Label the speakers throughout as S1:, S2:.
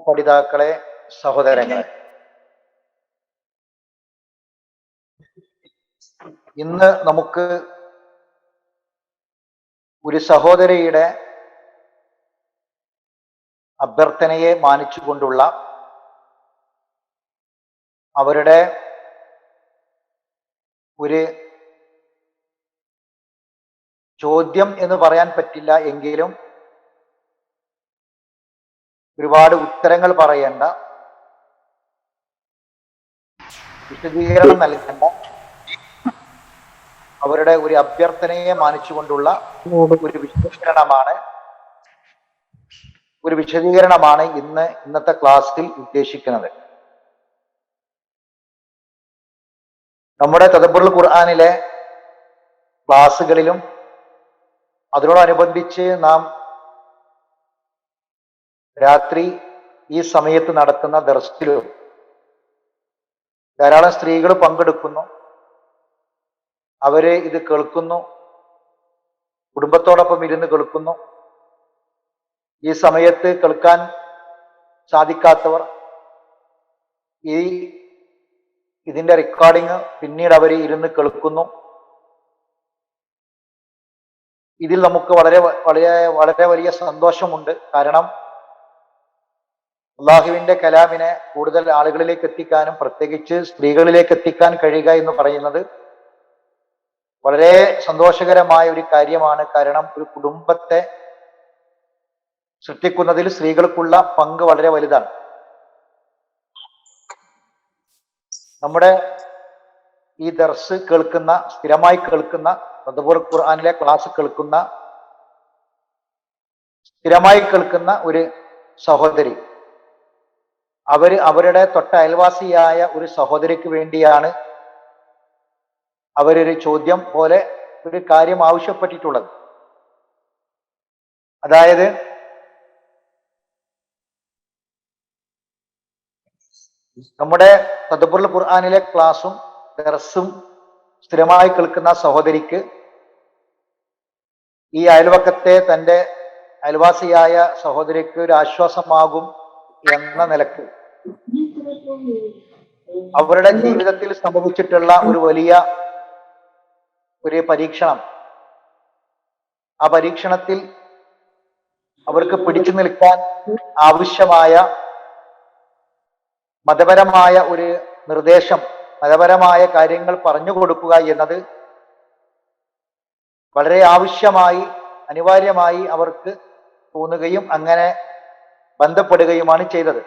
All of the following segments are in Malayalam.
S1: പഠിതാക്കളെ, സഹോദരങ്ങളെ, ഇന്ന് നമുക്ക് ഒരു സഹോദരിയുടെ അഭ്യർത്ഥനയെ മാനിച്ചുകൊണ്ടുള്ള അവരുടെ ഒരു ചോദ്യം എന്ന് പറയാൻ പറ്റില്ല എങ്കിലും ഒരുപാട് ഉത്തരങ്ങൾ പറയേണ്ട, വിശദീകരണം നൽകേണ്ട, അവരുടെ ഒരു അഭ്യർത്ഥനയെ മാനിച്ചുകൊണ്ടുള്ള ഒരു വിശദീകരണമാണ് ഇന്നത്തെ ക്ലാസ്സിൽ ഉദ്ദേശിക്കുന്നത്. നമ്മുടെ തദബ്ബുറുൽ ഖുർആനിലെ ക്ലാസ്സുകളിലും അതിനോടനുബന്ധിച്ച് നാം രാത്രി ഈ സമയത്ത് നടത്തുന്ന ദർസിലും ധാരാളം സ്ത്രീകൾ പങ്കെടുക്കുന്നു. അവര് ഇത് കേൾക്കുന്നു, കുടുംബത്തോടൊപ്പം ഇരുന്ന് കേൾക്കുന്നു. ഈ സമയത്ത് കേൾക്കാൻ സാധിക്കാത്തവർ ഇതിന്റെ റെക്കോർഡിങ് പിന്നീട് അവർ ഇരുന്ന് കേൾക്കുന്നു. ഇതിൽ നമുക്ക് വളരെ വളരെ വളരെ വലിയ സന്തോഷമുണ്ട്. കാരണം അള്ളാഹുവിന്റെ കലാമിനെ കൂടുതൽ ആളുകളിലേക്ക് എത്തിക്കാനും പ്രത്യേകിച്ച് സ്ത്രീകളിലേക്ക് എത്തിക്കാൻ കഴിയുക എന്ന് പറയുന്നത് വളരെ സന്തോഷകരമായ ഒരു കാര്യമാണ്. കാരണം ഒരു കുടുംബത്തെ സൃഷ്ടിക്കുന്നതിൽ സ്ത്രീകൾക്കുള്ള പങ്ക് വളരെ വലുതാണ്. നമ്മുടെ ഈ ദർസ് കേൾക്കുന്ന, സ്ഥിരമായി കേൾക്കുന്ന, തദബ്ബുറുൽ ഖുർആനിലെ ക്ലാസ് കേൾക്കുന്ന, സ്ഥിരമായി കേൾക്കുന്ന ഒരു സഹോദരി, അവരുടെ തൊട്ട അയൽവാസിയായ ഒരു സഹോദരിക്ക് വേണ്ടിയാണ് അവരൊരു ചോദ്യം പോലെ ഒരു കാര്യം ആവശ്യപ്പെട്ടിട്ടുള്ളത്. അതായത് നമ്മുടെ തദബ്ബുറുൽ ഖുർആനിലെ ക്ലാസും ദർസും സ്ഥിരമായി കേൾക്കുന്ന സഹോദരിക്ക് ഈ അയൽവക്കത്തെ തൻ്റെ അയൽവാസിയായ സഹോദരിക്ക് ഒരു ആശ്വാസമാകും എന്ന നിലക്ക് അവരുടെ ജീവിതത്തിൽ സംഭവിച്ചിട്ടുള്ള ഒരു വലിയ പരീക്ഷണം, ആ പരീക്ഷണത്തിൽ അവർക്ക് പിടിച്ചു നിൽക്കാൻ ആവശ്യമായ മതപരമായ ഒരു നിർദ്ദേശം, മതപരമായ കാര്യങ്ങൾ പറഞ്ഞു കൊടുക്കുക എന്നത് വളരെ ആവശ്യമായി, അനിവാര്യമായി അവർക്ക് തോന്നുകയും അങ്ങനെ ബന്ധപ്പെടുകയുമാണ് ചെയ്തത്.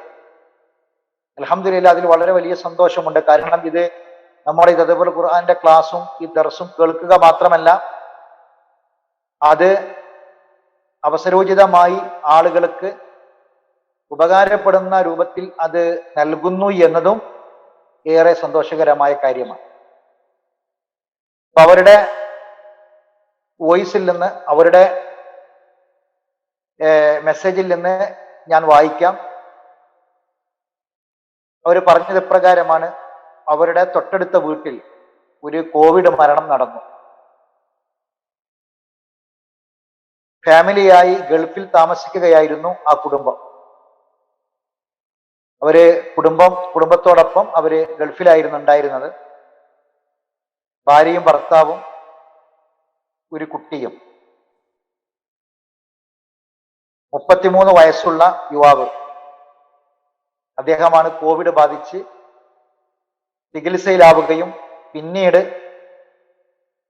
S1: അൽഹംദുലില്ലാഹ്, അതിൽ വളരെ വലിയ സന്തോഷമുണ്ട്. കാരണം ഇത് നമ്മുടെ തദബ്ബുറുൽ ഖുർആന്റെ ക്ലാസും ഈ ദർസും കേൾക്കുക മാത്രമല്ല, അത് അവസരോചിതമായി ആളുകൾക്ക് ഉപകാരപ്പെടുന്ന രൂപത്തിൽ അത് നൽകുന്നു എന്നതും ഏറെ സന്തോഷകരമായ കാര്യമാണ്. അവരുടെ വോയിസിൽ നിന്ന്, അവരുടെ മെസ്സേജിൽ നിന്ന് ഞാൻ വായിക്കാം. അവർ പറഞ്ഞത് ഇപ്രകാരമാണ്: അവരുടെ തൊട്ടടുത്ത വീട്ടിൽ ഒരു കോവിഡ് മരണം നടന്നു. ഫാമിലിയായി ഗൾഫിൽ താമസിക്കുകയായിരുന്നു ആ കുടുംബം. കുടുംബത്തോടൊപ്പം അവര് ഗൾഫിലായിരുന്നു ഉണ്ടായിരുന്നത്. ഭാര്യയും ഭർത്താവും ഒരു കുട്ടിയും. 33 വയസ്സുള്ള യുവാവ്, അദ്ദേഹമാണ് കോവിഡ് ബാധിച്ച് ചികിത്സയിലാവുകയും പിന്നീട്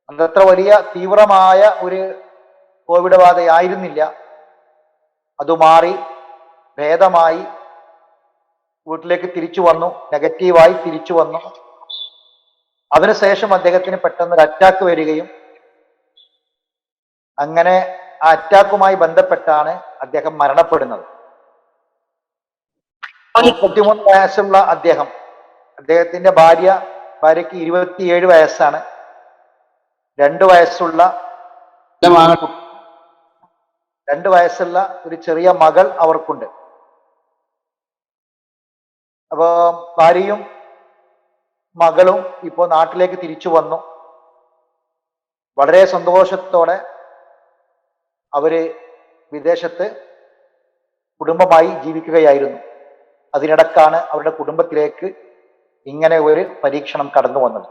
S1: അതത്ര വലിയ തീവ്രമായ ഒരു കോവിഡ് ബാധയായിരുന്നില്ല, അത് മാറി ഭേദമായി വീട്ടിലേക്ക് തിരിച്ചു വന്നു, നെഗറ്റീവായി തിരിച്ചു വന്നു. അതിനുശേഷം അദ്ദേഹത്തിന് പെട്ടെന്ന് ഒരു അറ്റാക്ക് വരികയും അങ്ങനെ ആ അറ്റാക്കുമായി ബന്ധപ്പെട്ടാണ് അദ്ദേഹം മരണപ്പെടുന്നത്. 33 വയസ്സുള്ള അദ്ദേഹത്തിന്റെ ഭാര്യയ്ക്ക് 27 വയസ്സാണ്. 2 വയസ്സുള്ള ഒരു ചെറിയ മകൾ അവർക്കുണ്ട്. അപ്പോ ഭാര്യയും മകളും ഇപ്പോൾ നാട്ടിലേക്ക് തിരിച്ചു വന്നു. വളരെ സന്തോഷത്തോടെ അവര് വിദേശത്ത് കുടുംബമായി ജീവിക്കുകയായിരുന്നു. അതിനിടക്കാണ് അവരുടെ കുടുംബത്തിലേക്ക് ഇങ്ങനെ ഒരു പരീക്ഷണം കടന്നു വന്നത്.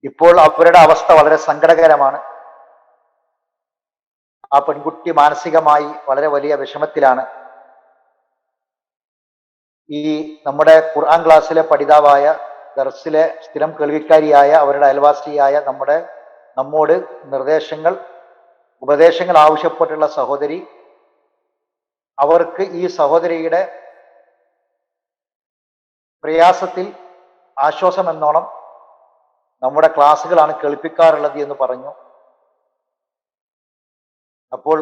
S1: ഇപ്പോൾ അവരുടെ അവസ്ഥ വളരെ സങ്കടകരമാണ്. ആ പെൺകുട്ടി മാനസികമായി വളരെ വലിയ വിഷമത്തിലാണ്. ഈ നമ്മുടെ ഖുർആൻ ക്ലാസ്സിലെ പഠിതാവായ, ദർസിലെ സ്ഥിരം കേൾവിക്കാരിയായ, അവരുടെ അയൽവാസിയായ നമ്മോട് ഉപദേശങ്ങൾ ആവശ്യപ്പെട്ടുള്ള സഹോദരി, അവർക്ക് ഈ സഹോദരിയുടെ പ്രയാസത്തിൽ ആശ്വാസം എന്നോണം നമ്മുടെ ക്ലാസ്സുകളാണ് കേൾപ്പിക്കാറുള്ളത് എന്ന് പറഞ്ഞു. അപ്പോൾ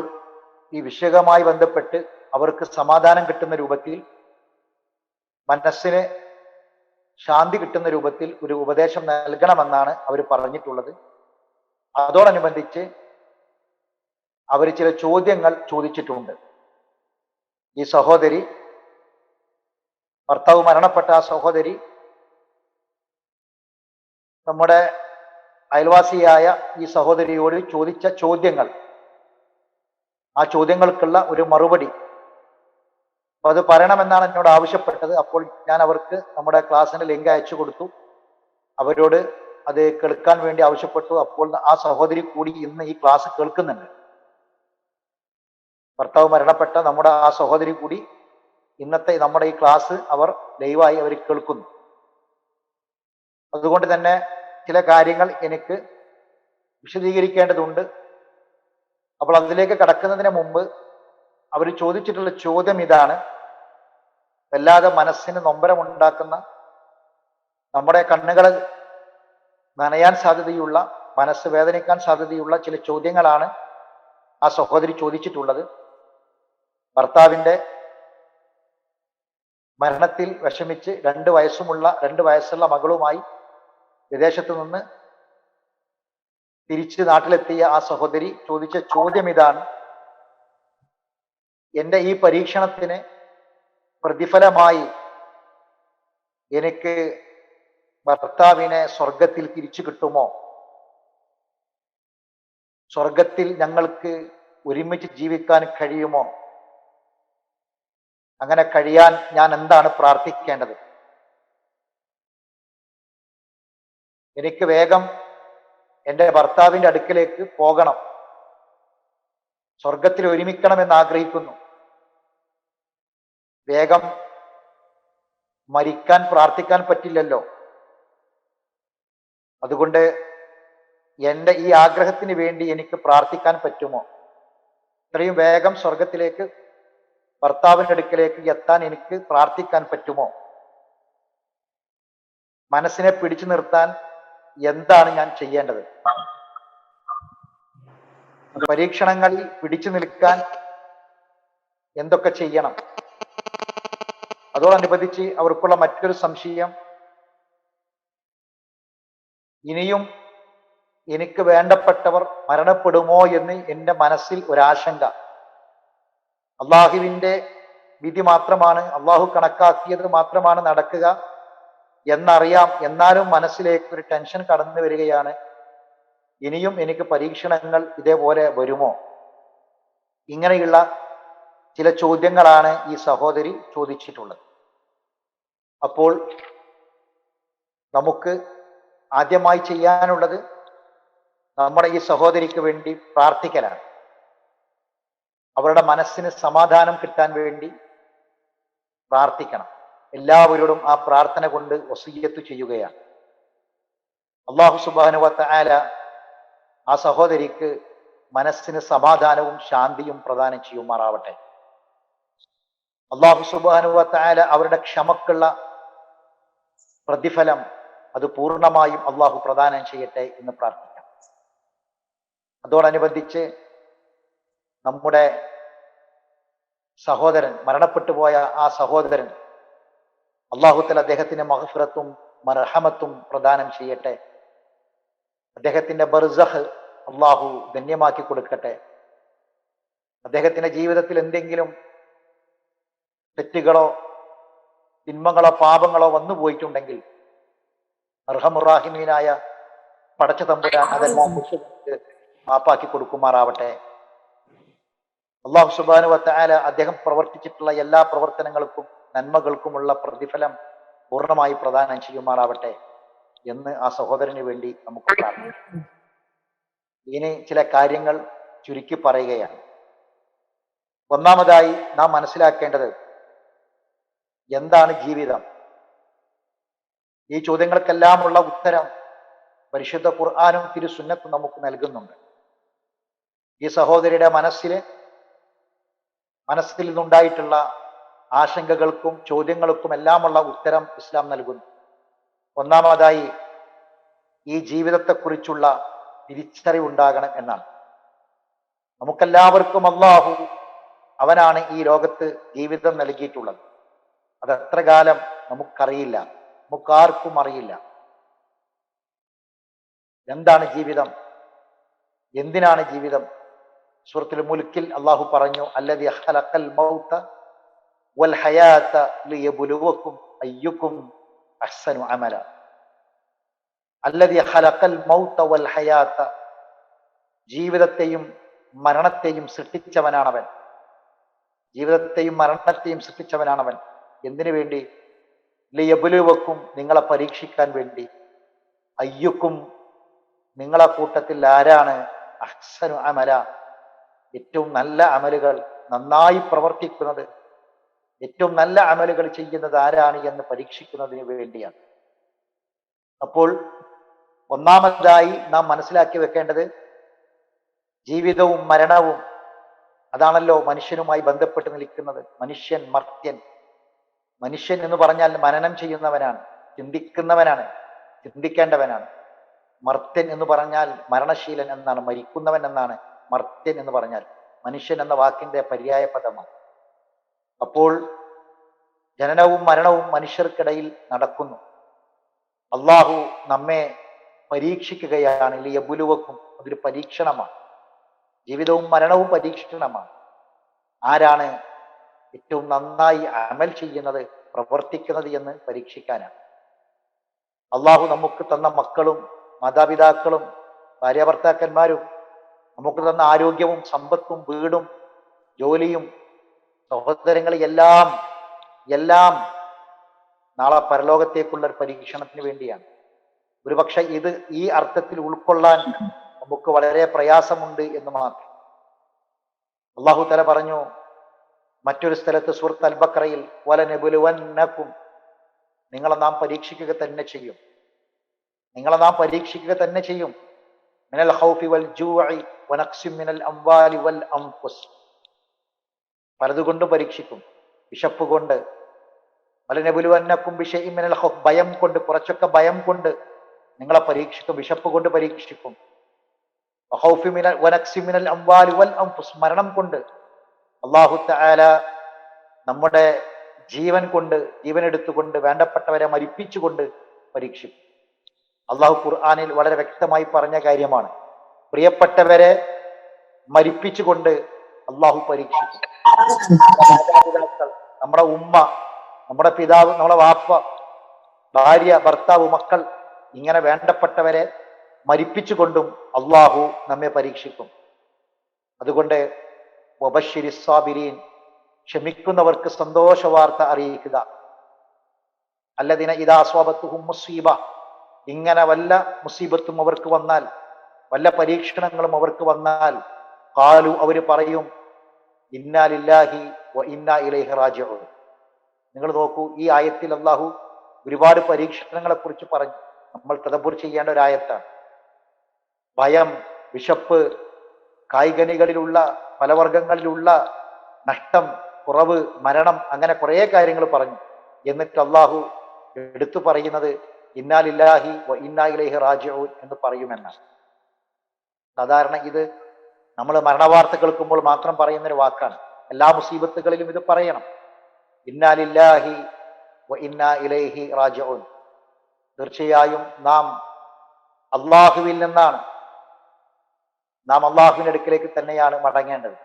S1: ഈ വിഷയവുമായി ബന്ധപ്പെട്ട് അവർക്ക് സമാധാനം കിട്ടുന്ന രൂപത്തിൽ, മനസ്സിന് ശാന്തി കിട്ടുന്ന രൂപത്തിൽ ഒരു ഉപദേശം നൽകണമെന്നാണ് അവർ പറഞ്ഞിട്ടുള്ളത്. അതോടനുബന്ധിച്ച് അവർ ചില ചോദ്യങ്ങൾ ചോദിച്ചിട്ടുണ്ട്. ഈ സഹോദരി, ഭർത്താവ് മരണപ്പെട്ട ആ സഹോദരി, നമ്മുടെ അയൽവാസിയായ ഈ സഹോദരിയോട് ചോദിച്ച ചോദ്യങ്ങൾ, ആ ചോദ്യങ്ങൾക്കുള്ള ഒരു മറുപടി, അത് പറയണമെന്നാണ് എന്നോട് ആവശ്യപ്പെട്ടത്. അപ്പോൾ ഞാൻ അവർക്ക് നമ്മുടെ ക്ലാസ്സിന്റെ ലിങ്ക് അയച്ചു കൊടുത്തു. അവരോട് അത് കേൾക്കാൻ വേണ്ടി ആവശ്യപ്പെട്ടു. അപ്പോൾ ആ സഹോദരി കൂടി ഇന്ന് ഈ ക്ലാസ് കേൾക്കുന്നുണ്ട്. ഭർത്താവ് മരണപ്പെട്ട നമ്മുടെ ആ സഹോദരി കൂടി ഇന്നത്തെ നമ്മുടെ ഈ ക്ലാസ് അവർ ലൈവായി അവർ കേൾക്കുന്നു. അതുകൊണ്ട് തന്നെ ചില കാര്യങ്ങൾ എനിക്ക് വിശദീകരിക്കേണ്ടതുണ്ട്. അപ്പോൾ അതിലേക്ക് കടക്കുന്നതിന് മുമ്പ് അവർ ചോദിച്ചിട്ടുള്ള ചോദ്യം ഇതാണ്. വല്ലാതെ മനസ്സിന് നൊമ്പരമുണ്ടാക്കുന്ന, നമ്മുടെ കണ്ണുകൾ നനയാൻ സാധ്യതയുള്ള, മനസ്സ് വേദനിക്കാൻ സാധ്യതയുള്ള ചില ചോദ്യങ്ങളാണ് ആ സഹോദരി ചോദിച്ചിട്ടുള്ളത്. ഭർത്താവിൻ്റെ മരണത്തിൽ വിഷമിച്ച് 2 വയസ്സുള്ള മകളുമായി വിദേശത്ത് നിന്ന് തിരിച്ച് നാട്ടിലെത്തിയ ആ സഹോദരി ചോദിച്ച ചോദ്യം ഇതാണ്. എൻ്റെ ഈ പരീക്ഷണത്തിന് പ്രതിഫലമായി എനിക്ക് ഭർത്താവിനെ സ്വർഗത്തിൽ തിരിച്ചു കിട്ടുമോ? സ്വർഗത്തിൽ ഞങ്ങൾക്ക് ഒരുമിച്ച് ജീവിക്കാൻ കഴിയുമോ? അങ്ങനെ കഴിയാൻ ഞാൻ എന്താണ് പ്രാർത്ഥിക്കേണ്ടത്? എനിക്ക് വേഗം എൻ്റെ ഭർത്താവിൻ്റെ അടുക്കലേക്ക് പോകണം, സ്വർഗത്തിൽ ഒരുമിക്കണമെന്ന് ആഗ്രഹിക്കുന്നു. വേഗം മരിക്കാൻ പ്രാർത്ഥിക്കാൻ പറ്റില്ലല്ലോ. അതുകൊണ്ട് എൻ്റെ ഈ ആഗ്രഹത്തിന് വേണ്ടി എനിക്ക് പ്രാർത്ഥിക്കാൻ പറ്റുമോ? ഇത്രയും വേഗം സ്വർഗത്തിലേക്ക്, ഭർത്താവിൻ്റെ അടുക്കലേക്ക് എത്താൻ എനിക്ക് പ്രാർത്ഥിക്കാൻ പറ്റുമോ? മനസ്സിനെ പിടിച്ചു നിർത്താൻ എന്താണ് ഞാൻ ചെയ്യേണ്ടത്? പരീക്ഷണങ്ങളിൽ പിടിച്ചു നിൽക്കാൻ എന്തൊക്കെ ചെയ്യണം? അതോടനുബന്ധിച്ച് അവർക്കുള്ള മറ്റൊരു സംശയം, ഇനിയും എനിക്ക് വേണ്ടപ്പെട്ടവർ മരണപ്പെടുമോ എന്ന് എൻ്റെ മനസ്സിൽ ഒരാശങ്ക. അള്ളാഹുവിൻ്റെ വിധി മാത്രമാണ്, അള്ളാഹു കണക്കാക്കിയത് മാത്രമാണ് നടക്കുക എന്നറിയാം. എന്നാലും മനസ്സിലേക്ക് ഒരു ടെൻഷൻ കടന്നു വരികയാണ്. ഇനിയും എനിക്ക് പരീക്ഷണങ്ങൾ ഇതേപോലെ വരുമോ? ഇങ്ങനെയുള്ള ചില ചോദ്യങ്ങളാണ് ഈ സഹോദരി ചോദിച്ചിട്ടുള്ളത്. അപ്പോൾ നമുക്ക് ആദ്യമായി ചെയ്യാനുള്ളത് നമ്മുടെ ഈ സഹോദരിക്ക് വേണ്ടി പ്രാർത്ഥിക്കലാണ്. അവരുടെ മനസ്സിന് സമാധാനം കിട്ടാൻ വേണ്ടി പ്രാർത്ഥിക്കണം. എല്ലാവരോടും ആ പ്രാർത്ഥന കൊണ്ട് വസിയ്യത്ത് ചെയ്യുകയാണ്. അല്ലാഹു സുബ്ഹാനഹു വ തആല ആ സഹോദരിക്ക് മനസ്സിന് സമാധാനവും ശാന്തിയും പ്രദാനം ചെയ്യുമാറാവട്ടെ. അല്ലാഹു സുബ്ഹാനഹു വ തആല അവരുടെ ക്ഷമക്കുള്ള പ്രതിഫലം അത് പൂർണ്ണമായും അള്ളാഹു പ്രദാനം ചെയ്യട്ടെ എന്ന് പ്രാർത്ഥിക്കാം. അതോടനുബന്ധിച്ച് നമ്മുടെ സഹോദരൻ, മരണപ്പെട്ടു പോയ ആ സഹോദരൻ, അള്ളാഹുത്തല അദ്ദേഹത്തിന് മഗ്ഫിറത്തും മർഹമത്തും പ്രദാനം ചെയ്യട്ടെ. അദ്ദേഹത്തിന്റെ ബർസഖ് അള്ളാഹു ധന്യമാക്കി കൊടുക്കട്ടെ. അദ്ദേഹത്തിന്റെ ജീവിതത്തിൽ എന്തെങ്കിലും തെറ്റുകളോ തിന്മകളോ പാപങ്ങളോ വന്നു പോയിട്ടുണ്ടെങ്കിൽ അർഹമുറാഹിമീനായ പടച്ച തമ്പുരാൻ അതെല്ലാം മാപ്പാക്കി കൊടുക്കുമാറാവട്ടെ. അള്ളാഹു സുബ്ഹാനഹു വ തആല അദ്ദേഹം പ്രവർത്തിച്ചിട്ടുള്ള എല്ലാ പ്രവർത്തനങ്ങൾക്കും നന്മകൾക്കുമുള്ള പ്രതിഫലം പൂർണ്ണമായി പ്രദാനം ചെയ്യുമാറാവട്ടെ എന്ന് ആ സഹോദരന് വേണ്ടി നമുക്ക് പ്രാർത്ഥിക്കാം. ഇനി ചില കാര്യങ്ങൾ ചുരുക്കി പറയുകയാണ്. ഒന്നാമതായി നാം മനസ്സിലാക്കേണ്ടത് എന്താണ് ജീവിതം? ഈ ചോദ്യങ്ങൾക്കെല്ലാമുള്ള ഉത്തരം പരിശുദ്ധ ഖുർആനും തിരുസുന്നത്തും നമുക്ക് നൽകുന്നുണ്ട്. ഈ സഹോദരിയുടെ മനസ്സിൽ നിന്നുണ്ടായിട്ടുള്ള ആശങ്കകൾക്കും ചോദ്യങ്ങൾക്കും എല്ലാമുള്ള ഉത്തരം ഇസ്ലാം നൽകുന്നു. ഒന്നാമതായി ഈ ജീവിതത്തെക്കുറിച്ചുള്ള തിരിച്ചറിവുണ്ടാകണം എന്നാണ്. നമുക്കെല്ലാവർക്കും അള്ളാഹു അവനാണ് ഈ ലോകത്ത് ജീവിതം നൽകിയിട്ടുള്ളത്. അത് എത്ര കാലം നമുക്കറിയില്ല, നമുക്കാർക്കും അറിയില്ല. എന്താണ് ജീവിതം? എന്തിനാണ് ജീവിതം? സൂറത്തുൽ മുൽക്കിൽ അള്ളാഹു പറഞ്ഞു, അല്ലദീ ഖലഖൽ മൗത വൽ ഹയാത ലിയബ്ലുവക്കും അയ്യുക്കും അഹ്സനു അമല. അല്ലദീ ഖലഖൽ മൗത വൽ ഹയാത, ജീവിതത്തെയും മരണത്തെയും സൃഷ്ടിച്ചവനാണവൻ. ജീവിതത്തെയും മരണത്തെയും സൃഷ്ടിച്ചവനാണവൻ. എന്തിനു വേണ്ടി? ലിയബ്ലുവക്കും, നിങ്ങളെ പരീക്ഷിക്കാൻ വേണ്ടി. അയ്യുക്കും, നിങ്ങളെ കൂട്ടത്തിൽ ആരാണ് അഹ്സനു അമല, ഏറ്റവും നല്ല അമലുകൾ നന്നായി പ്രവർത്തിക്കുന്നത്, ഏറ്റവും നല്ല അമലുകൾ ചെയ്യുന്നത് ആരാണ് എന്ന് പരീക്ഷിക്കുന്നതിന് വേണ്ടിയാണ്. അപ്പോൾ ഒന്നാമതായി നാം മനസ്സിലാക്കി വെക്കേണ്ടത് ജീവിതവും മരണവും അതാണല്ലോ മനുഷ്യനുമായി ബന്ധപ്പെട്ട് നിൽക്കുന്നത്. മനുഷ്യൻ മർത്യൻ. മനുഷ്യൻ എന്ന് പറഞ്ഞാൽ മനനം ചെയ്യുന്നവനാണ്, ചിന്തിക്കുന്നവനാണ്, ചിന്തിക്കേണ്ടവനാണ്. മർത്യൻ എന്ന് പറഞ്ഞാൽ മരണശീലൻ എന്നാണ്, മരിക്കുന്നവൻ എന്നാണ് മർത്യൻ എന്ന് പറഞ്ഞാൽ. മനുഷ്യൻ എന്ന വാക്കിന്റെ പര്യായ പദമാണ്. അപ്പോൾ ജനനവും മരണവും മനുഷ്യർക്കിടയിൽ നടക്കുന്നു. അള്ളാഹു നമ്മെ പരീക്ഷിക്കുകയാണ്. ലിയബ്ലുവക്കും, അതൊരു പരീക്ഷണമാണ്. ജീവിതവും മരണവും പരീക്ഷണമാണ്. ആരാണ് ഏറ്റവും നന്നായി അമൽ ചെയ്യുന്നത്, പ്രവർത്തിക്കുന്നത് എന്ന് പരീക്ഷിക്കാനാണ്. അള്ളാഹു നമുക്ക് തന്ന മക്കളും മാതാപിതാക്കളും ഭാര്യാഭർത്താക്കന്മാരും നമുക്ക് തന്ന ആരോഗ്യവും സമ്പത്തും വീടും ജോലിയും സഹോദരങ്ങളും എല്ലാം നാളെ പരലോകത്തേക്കുള്ള ഒരു പരീക്ഷണത്തിന് വേണ്ടിയാണ്. ഒരുപക്ഷെ ഈ അർത്ഥത്തിൽ ഉൾക്കൊള്ളാൻ നമുക്ക് വളരെ പ്രയാസമുണ്ട് എന്ന് മാത്രം. അള്ളാഹു തആല പറഞ്ഞു മറ്റൊരു സ്ഥലത്ത് സൂറത്ത് അൽ ബഖറയിൽ, വലനബ്ലുവന്നകും, നിങ്ങളെ നാം പരീക്ഷിക്കുക തന്നെ ചെയ്യും. നിങ്ങളെ നാം പരീക്ഷിക്കുക തന്നെ ചെയ്യും. മിനൽ ഖൗഫി വൽ ജൂഇ വനഖ്സിൻ മിനൽ അംവാലി വൽ അൻഫുസ്, പലതുകൊണ്ട് പരീക്ഷിക്കും. വിശപ്പ് കൊണ്ട്, വലനബ്ലുവന്നകും ബിശൈഇൻ മിനൽ ഖൗഫ്, ഭയം കൊണ്ട്, കുറച്ചൊക്കെ ഭയം കൊണ്ട് നിങ്ങളെ പരീക്ഷിക്കും, വിശപ്പ് കൊണ്ട് പരീക്ഷിക്കും. വഖൗഫി മിനൽ വനഖ്സിൻ മിനൽ അംവാലി വൽ അൻഫുസ്, മരണം കൊണ്ട്. അല്ലാഹു തആല നമ്മുടെ ജീവൻ എടുത്തുകൊണ്ട് വേണ്ടപ്പെട്ടവരെ മരിപ്പിച്ചുകൊണ്ട് പരീക്ഷിക്കും. അള്ളാഹു ഖുർആനിൽ വളരെ വ്യക്തമായി പറഞ്ഞ കാര്യമാണ്. പ്രിയപ്പെട്ടവരെ മരിപ്പിച്ചുകൊണ്ട് അള്ളാഹു പരീക്ഷിക്കും. മാതാപിതാക്കൾ, നമ്മുടെ ഉമ്മ, നമ്മുടെ പിതാവ്, നമ്മുടെ വാപ്പ, ഭാര്യ, ഭർത്താവ്, മക്കൾ, ഇങ്ങനെ വേണ്ടപ്പെട്ടവരെ മരിപ്പിച്ചുകൊണ്ടും അള്ളാഹു നമ്മെ പരീക്ഷിക്കും. അതുകൊണ്ട് വബശ്ശിരിസ് സാബിരീൻ, ക്ഷമിക്കുന്നവർക്ക് സന്തോഷ വാർത്ത അറിയിക്കുക. അല്ലദീന ഇദാ അസ്വാബത്തുഹും മുസീബ, ഇങ്ങനെ വല്ല മുസീബത്തും അവർക്ക് വന്നാൽ, വല്ല പരീക്ഷണങ്ങളും അവർക്ക് വന്നാൽ, ഖാലു, അവര് പറയും, ഇന്നാ ലില്ലാഹി വ ഇന്നാ ഇലൈഹി റാജിഊൻ. നിങ്ങൾ നോക്കൂ, ഈ ആയത്തിൽ അള്ളാഹു ഒരുപാട് പരീക്ഷണങ്ങളെ കുറിച്ച് പറഞ്ഞു. നമ്മൾ തദബ്ബുർ ചെയ്യേണ്ട ഒരു ആയത്താണ്. ഭയം, വിശപ്പ്, കായ്കനികളിലുള്ള ഫലവർഗങ്ങളിലുള്ള നഷ്ടം, കുറവ്, മരണം, അങ്ങനെ കുറെ കാര്യങ്ങൾ പറഞ്ഞു. എന്നിട്ട് അള്ളാഹു എടുത്തു പറയുന്നത് ഇന്നാ ലില്ലാഹി വ ഇന്നാ ഇലൈഹി റാജിഊൻ എന്ന് പറയുമെന്നാണ്. സാധാരണ ഇത് നമ്മൾ മരണവാർത്ത കേൾക്കുമ്പോൾ മാത്രം പറയുന്നൊരു വാക്കാണ്. എല്ലാ മുസീബത്തുകളിലും ഇത് പറയണം. ഇന്നാ ലില്ലാഹി വ ഇന്നാ ഇലൈഹി റാജിഊൻ. തീർച്ചയായും നാം അള്ളാഹുവിൽ നിന്നാണ്, നാം അള്ളാഹുവിന്റെ അടുക്കിലേക്ക് തന്നെയാണ് മടങ്ങേണ്ടത്.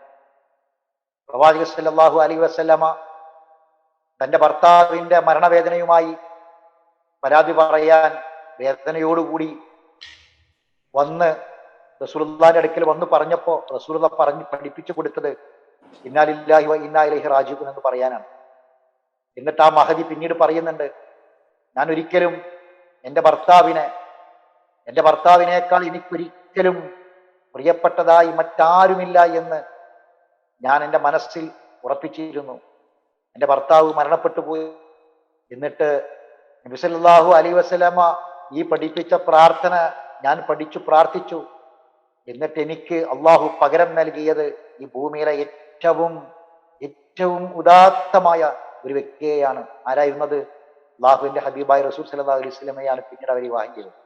S1: പ്രവാചകൻ സല്ലല്ലാഹു അലൈഹി വസല്ലമ തന്റെ ഭർത്താവിന്റെ മരണവേദനയുമായി പരാതി പറയാൻ വേദനയോടുകൂടി വന്ന് റസൂലുള്ളാഹിന്റെ അടുക്കൽ വന്ന് പറഞ്ഞപ്പോ റസൂലുള്ള പഠിപ്പിച്ചു കൊടുത്തത് ഇന്നാ ലില്ലാഹി വ ഇന്നാ ഇലൈഹി റാജിഊൻ എന്ന് പറയാനാണ്. എന്നിട്ട് ആ മഹദി പിന്നീട് പറയുന്നുണ്ട്, ഞാൻ ഒരിക്കലും എൻ്റെ ഭർത്താവിനേക്കാൾ എനിക്കൊരിക്കലും പ്രിയപ്പെട്ടതായി മറ്റാരുമില്ല എന്ന് ഞാൻ എൻ്റെ മനസ്സിൽ ഉറപ്പിച്ചിരുന്നു. എൻ്റെ ഭർത്താവ് മരണപ്പെട്ടു പോയി. എന്നിട്ട് നബി സല്ലല്ലാഹു അലൈഹി വസല്ലമ ഈ പഠിപ്പിച്ച പ്രാർത്ഥന ഞാൻ പഠിച്ചു പ്രാർത്ഥിച്ചു. എന്നിട്ട് എനിക്ക് അള്ളാഹു പകരം നൽകിയത് ഈ ഭൂമിയിലെ ഏറ്റവും ഏറ്റവും ഉദാത്തമായ ഒരു വ്യക്തിയെയാണ്. ആരായിരുന്നത്? അള്ളാഹുവിന്റെ ഹബീബായ റസൂൽ സല്ലല്ലാഹു അലൈഹി വസല്ലമയാണ് പിന്നീട് അവർ വിവാഹം ചെയ്തത്.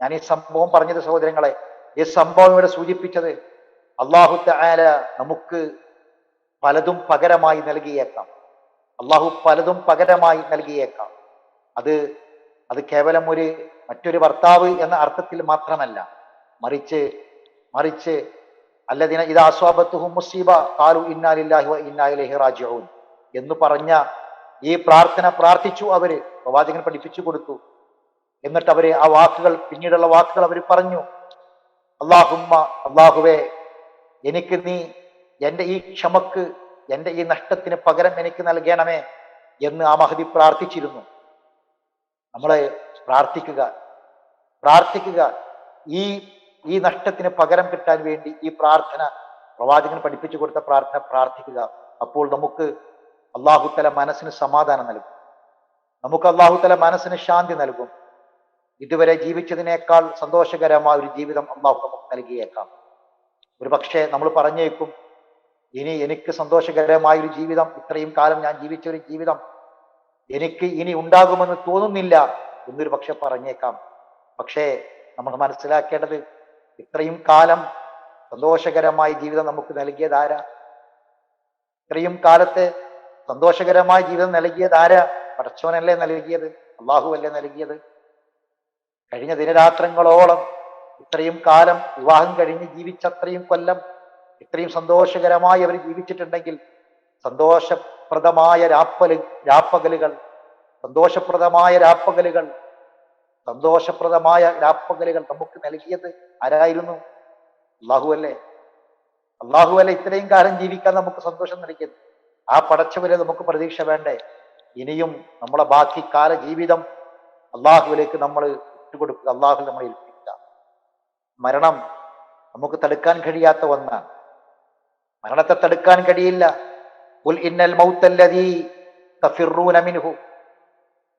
S1: ഞാൻ ഈ സംഭവം പറഞ്ഞത് സഹോദരങ്ങളെ, ഈ സംഭവം ഇവിടെ സൂചിപ്പിച്ചത് അള്ളാഹു തആല നമുക്ക് പലതും പകരമായി നൽകിയേക്കാം. അള്ളാഹു പലതും പകരമായി നൽകിയേക്കാം. അത് കേവലം മറ്റൊരു ഭർത്താവ് എന്ന അർത്ഥത്തിൽ മാത്രമല്ല, മറിച്ച് അല്ലദീന ഇദാ അസ്വാബത്തുഹും മുസീബ ഖാലു ഇന്നാ ലില്ലാഹി വ ഇന്നാ ഇലൈഹി റാജിഊൻ എന്ന് പറഞ്ഞ ഈ പ്രാർത്ഥന പ്രാർത്ഥിച്ചു. അവര് പ്രവാചകൻ പഠിപ്പിച്ചു കൊടുത്തു. എന്നിട്ട് അവര് ആ വാക്കുകൾ, പിന്നീടുള്ള വാക്കുകൾ അവർ പറഞ്ഞു, അള്ളാഹുവേ, എനിക്ക് നീ എൻ്റെ ഈ ക്ഷമക്ക്, എൻ്റെ ഈ നഷ്ടത്തിന് പകരം എനിക്ക് നൽകണമേ എന്ന് ആ മഹദി പ്രാർത്ഥിച്ചിരുന്നു. നമ്മളെ പ്രാർത്ഥിക്കുക ഈ നഷ്ടത്തിന് പകരം കിട്ടാൻ വേണ്ടി ഈ പ്രാർത്ഥന, പ്രവാചകൻ പഠിപ്പിച്ചു കൊടുത്ത പ്രാർത്ഥന പ്രാർത്ഥിക്കുക. അപ്പോൾ നമുക്ക് അള്ളാഹുത്തല മനസ്സിന് സമാധാനം നൽകും, നമുക്ക് അള്ളാഹുത്തല മനസ്സിന് ശാന്തി നൽകും. ഇതുവരെ ജീവിച്ചതിനേക്കാൾ സന്തോഷകരമായ ഒരു ജീവിതം അള്ളാഹു നമുക്ക് നൽകിയേക്കാം. ഒരു പക്ഷേ നമ്മൾ പറഞ്ഞേക്കും, ഇനി എനിക്ക് സന്തോഷകരമായ ഒരു ജീവിതം, ഇത്രയും കാലം ഞാൻ ജീവിച്ച ഒരു ജീവിതം എനിക്ക് ഇനി ഉണ്ടാകുമെന്ന് തോന്നുന്നില്ല എന്നൊരു പക്ഷെ പറഞ്ഞേക്കാം. പക്ഷേ നമ്മൾ മനസ്സിലാക്കേണ്ടത്, ഇത്രയും കാലം സന്തോഷകരമായ ജീവിതം നമുക്ക് നൽകിയത് ആരാ? ഇത്രയും കാലത്തെ സന്തോഷകരമായ ജീവിതം നൽകിയത് ആരാ? പടച്ചവനല്ലേ നൽകിയത്, അള്ളാഹു അല്ലേ നൽകിയത്. കഴിഞ്ഞ ദിനരാത്രങ്ങളോളം ഇത്രയും കാലം വിവാഹം കഴിഞ്ഞ് ജീവിച്ച അത്രയും കൊല്ലം ഇത്രയും സന്തോഷകരമായി അവർ ജീവിച്ചിട്ടുണ്ടെങ്കിൽ, സന്തോഷപ്രദമായ രാപ്പകലുകൾ നമുക്ക് നൽകിയത് ആരായിരുന്നു? അള്ളാഹു അല്ലേ ഇത്രയും കാലം ജീവിക്കാൻ നമുക്ക് സന്തോഷം നൽകിയത്. ആ പടച്ചവരെ നമുക്ക് പ്രതീക്ഷ വേണ്ടേ? ഇനിയും നമ്മളെ ബാക്കി കാല ജീവിതം അള്ളാഹുവിലേക്ക് നമ്മൾ ഇട്ടുകൊടുക്കുക, അള്ളാഹു നമ്മളെ ഏൽപ്പിക്കുക. മരണം നമുക്ക് തടുക്കാൻ കഴിയാത്ത ഒന്നാണ്. മരണത്തെ തടുക്കാൻ കഴിയില്ല. ഖുൽ ഇന്നൽ മൗത്തല്ലദീ തഫിറൂന മിൻഹു,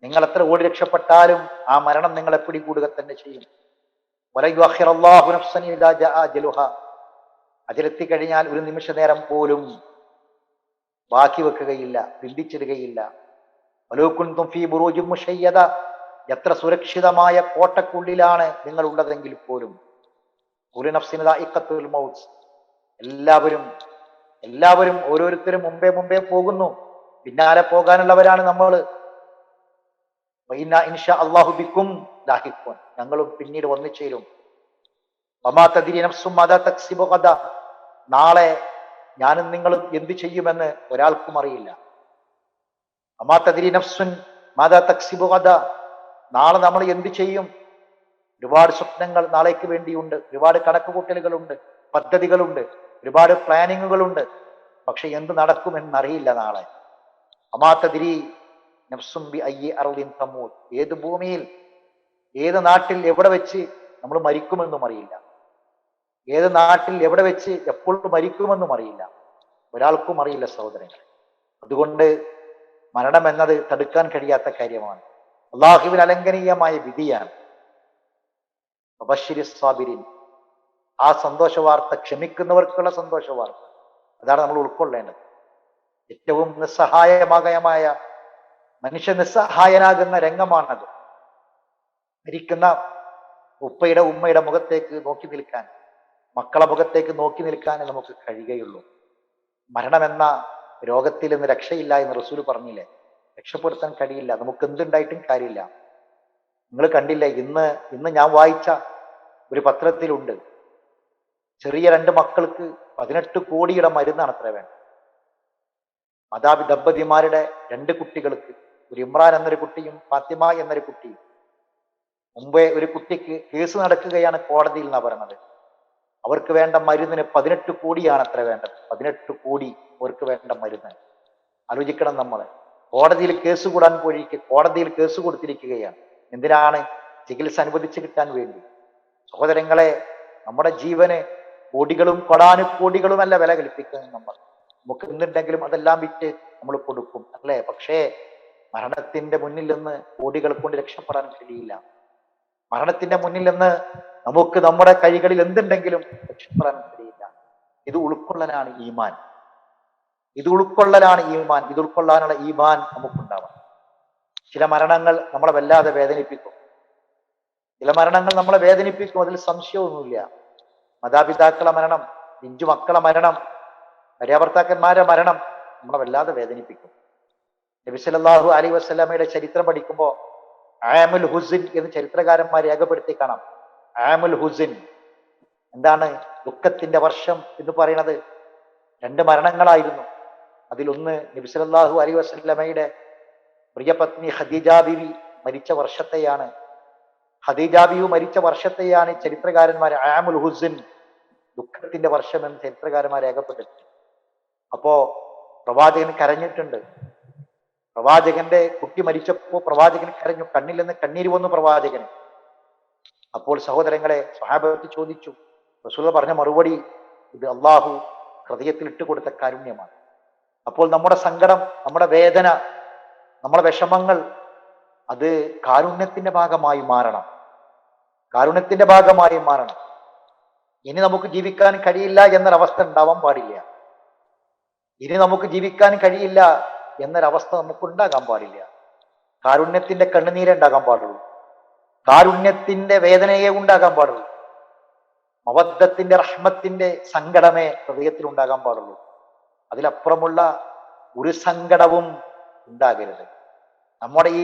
S1: നിങ്ങൾ എത്ര ഓടി രക്ഷപ്പെട്ടാലും ആ മരണം നിങ്ങളെ പിടികൂടുക തന്നെ ചെയ്യും. വല യുഅഖിറല്ലാഹു നഫ്സൻ ഇദാ ജാഅ അജലുഹാ, അജലെത്തി കഴിഞ്ഞാൽ ഒരു നിമിഷ നേരം പോലും ബാക്കി വെക്കുകയില്ല, പിന്തിച്ചിടുകയില്ല. വലൗ കുൻതും ഫീ ബുറൂജിൻ മുശയ്യദ, എത്ര സുരക്ഷിതമായ കോട്ടക്കുള്ളിലാണ് നിങ്ങൾ ഉള്ളതെങ്കിൽ പോലും. കുല്ലു നഫ്സിൻ ദാഇഖത്തുൽ മൗത്ത്, എല്ലാവരും ഓരോരുത്തരും മുമ്പേ പോകുന്നു, പിന്നാലെ പോകാനുള്ളവരാണ് നമ്മൾ. ഇൻഷാ അല്ലാഹു ബിക്കും ലാഹിഖൂൻ, ഞങ്ങളും പിന്നീട് വന്നു ചേരും. വമാ തദ്രി നഫ്സും മാദാ തക്സിബു ഗദ, നാളെ ഞാനും നിങ്ങളും എന്ത് ചെയ്യുമെന്ന് ഒരാൾക്കും അറിയില്ല. വമാ തദ്രി നഫ്സുൻ മാദാ തക്സിബു ഗദ, നാളെ നമ്മൾ എന്ത് ചെയ്യും? ഒരുപാട് സ്വപ്നങ്ങൾ നാളേക്ക് വേണ്ടിയുണ്ട്, ഒരുപാട് കണക്കുകൂട്ടലുകളുണ്ട്, പദ്ധതികളുണ്ട്, ഒരുപാട് പ്ലാനിങ്ങുകളുണ്ട്. പക്ഷെ എന്ത് നടക്കുമെന്നറിയില്ല നാളെ. വമാ തദ്രി നഫ്സും ബി അയ്യി അർളിൻ തമൂത്, ഏത് ഭൂമിയിൽ, ഏത് നാട്ടിൽ, എവിടെ വെച്ച് നമ്മൾ മരിക്കുമെന്നും അറിയില്ല. ഏത് നാട്ടിൽ, എവിടെ വെച്ച്, എപ്പോൾ മരിക്കുമെന്നും അറിയില്ല. ഒരാൾക്കും അറിയില്ല സഹോദരങ്ങളെ. അതുകൊണ്ട് മരണം എന്നത് തടുക്കാൻ കഴിയാത്ത കാര്യമാണ്. അള്ളാഹുവിന് അലംഘനീയമായ വിധിയാണ്. വബശ്ശിരി സ്വാബിരീൻ, ആ സന്തോഷ വാർത്ത, ക്ഷമിക്കുന്നവർക്കുള്ള സന്തോഷ വാർത്ത, അതാണ് നമ്മൾ ഉൾക്കൊള്ളേണ്ടത്. ഏറ്റവും നിസ്സഹായമായ മനുഷ്യ നിസ്സഹായനാകുന്ന രംഗമാണത്. മരിക്കുന്ന ഉമ്മയുടെ മുഖത്തേക്ക് നോക്കി നിൽക്കാൻ, മക്കളെ മുഖത്തേക്ക് നോക്കി നിൽക്കാൻ നമുക്ക് കഴിയുകയുള്ളൂ. മരണമെന്ന രോഗത്തിൽ നിന്ന് രക്ഷയില്ല എന്ന് റസൂൽ പറഞ്ഞില്ലേ? രക്ഷപ്പെടുത്താൻ കഴിയില്ല, നമുക്ക് എന്തുണ്ടായിട്ടും കാര്യമില്ല. നിങ്ങൾ കണ്ടില്ലേ, ഇന്ന് ഞാൻ വായിച്ച ഒരു പത്രത്തിലുണ്ട്, ചെറിയ 2 മക്കൾക്ക് 18 കോടിയുടെ മരുന്നാണ് അത്ര വേണ്ടത്. ദമ്പതിമാരുടെ 2 കുട്ടികൾക്ക്, ഒരു ഇമ്രാൻ എന്നൊരു കുട്ടിയും ഫാത്തിമ എന്നൊരു കുട്ടിയും. മുമ്പേ ഒരു കുട്ടിക്ക് കേസ് നടക്കുകയാണ് കോടതിയിൽ എന്നാണ് പറയണത്. അവർക്ക് വേണ്ട മരുന്നിന് 18 കോടിയാണ് അത്ര വേണ്ടത്. 18 കോടി അവർക്ക് വേണ്ട മരുന്ന്. ആലോചിക്കണം നമ്മൾ. കോടതിയിൽ കേസ് കൂടാൻ പോയിരിക്കെ കോടതിയിൽ കേസ് കൊടുത്തിരിക്കുകയാണ്. എന്തിനാണ്? ചികിത്സ അനുവദിച്ച് കിട്ടാൻ വേണ്ടി. സഹോദരങ്ങളെ, നമ്മുടെ ജീവന് കോടികളും കൊടാനുകോടികളുമല്ല വില കൽപ്പിക്കുന്നത് നമ്മൾ. നമുക്ക് എന്തുണ്ടെങ്കിലും അതെല്ലാം വിറ്റ് നമ്മൾ കൊടുക്കും, അല്ലേ? പക്ഷേ മരണത്തിന്റെ മുന്നിൽ നിന്ന് കോടികൾ കൊണ്ട് രക്ഷപ്പെടാൻ കഴിയില്ല. മരണത്തിന്റെ മുന്നിൽ നിന്ന് നമുക്ക് നമ്മുടെ കൈകളിൽ എന്തുണ്ടെങ്കിലും രക്ഷപ്പെടാൻ കഴിയില്ല. ഇത് ഉൾക്കൊള്ളലാണ് ഈമാൻ. ഇത് ഉൾക്കൊള്ളലാണ് ഈമാൻ. ഇത് ഉൾക്കൊള്ളാനുള്ള ഈമാൻ നമുക്കുണ്ടാവണം. ചില മരണങ്ങൾ നമ്മളെ വല്ലാതെ വേദനിപ്പിക്കും. ചില മരണങ്ങൾ നമ്മളെ വേദനിപ്പിക്കും, അതിൽ സംശയമൊന്നുമില്ല. മാതാപിതാക്കളെ മരണം, പിഞ്ചു മക്കളെ മരണം, ഭാര്യാഭർത്താക്കന്മാരെ മരണം നമ്മളെ വല്ലാതെ വേദനിപ്പിക്കും. നബി സല്ലല്ലാഹു അലൈഹി വസല്ലമയുടെ ചരിത്രം പഠിക്കുമ്പോൾ ആമുൽ ഹുസിൻ എന്ന് ചരിത്രകാരന്മാർ രേഖപ്പെടുത്തി കാണാം. ആമുൽ ഹുസിൻ എന്താണ്? ദുഃഖത്തിന്റെ വർഷം എന്ന് പറയുന്നത് 2 മരണങ്ങളായിരുന്നു. അതിലൊന്ന് നബി സല്ലല്ലാഹു അലൈഹി വസല്ലമയുടെ പ്രിയപത്നി ഖദീജ ബീവി മരിച്ച വർഷത്തെയാണ്. ഖദീജ ബീവി മരിച്ച വർഷത്തെയാണ് ചരിത്രകാരന്മാർ ആമുൽ ഹുസിൻ, ദുഃഖത്തിന്റെ വർഷം എന്ന് ചരിത്രകാരന്മാർ രേഖപ്പെടുത്തി. അപ്പോ പ്രവാചകൻ കരഞ്ഞിട്ടുണ്ട്. പ്രവാചകന്റെ കുട്ടി മരിച്ചപ്പോ പ്രവാചകൻ കരഞ്ഞു, കണ്ണിൽ നിന്ന് കണ്ണീര് വന്നു പ്രവാചകന്. അപ്പോൾ സഹോദരങ്ങളെ, സ്വഹാബത്ത് ചോദിച്ചു. റസൂൽ പറഞ്ഞ മറുപടി, ഇത് അള്ളാഹു ഹൃദയത്തിൽ ഇട്ടുകൊടുത്ത കാരുണ്യമാണ്. അപ്പോൾ നമ്മുടെ സങ്കടം, നമ്മുടെ വേദന, നമ്മുടെ വിഷമങ്ങൾ അത് കാരുണ്യത്തിന്റെ ഭാഗമായി മാറണം. കാരുണ്യത്തിന്റെ ഭാഗമായി മാറണം. ഇനി നമുക്ക് ജീവിക്കാൻ കഴിയില്ല എന്നൊരവസ്ഥ ഉണ്ടാവാൻ പാടില്ല. ഇനി നമുക്ക് ജീവിക്കാൻ കഴിയില്ല എന്നൊരവസ്ഥ നമുക്കുണ്ടാകാൻ പാടില്ല. കാരുണ്യത്തിന്റെ കണ്ണുനീരേ ഉണ്ടാകാൻ പാടുള്ളൂ. കാരുണ്യത്തിന്റെ വേദനയെ ഉണ്ടാകാൻ പാടുള്ളൂ. മവദ്ദത്തിന്റെ റഹ്മത്തിന്റെ സങ്കടമേ ഹൃദയത്തിൽ ഉണ്ടാകാൻ പാടുള്ളൂ. അതിലപ്പുറമുള്ള ഒരു സങ്കടവും ഉണ്ടാകരുത്. നമ്മുടെ ഈ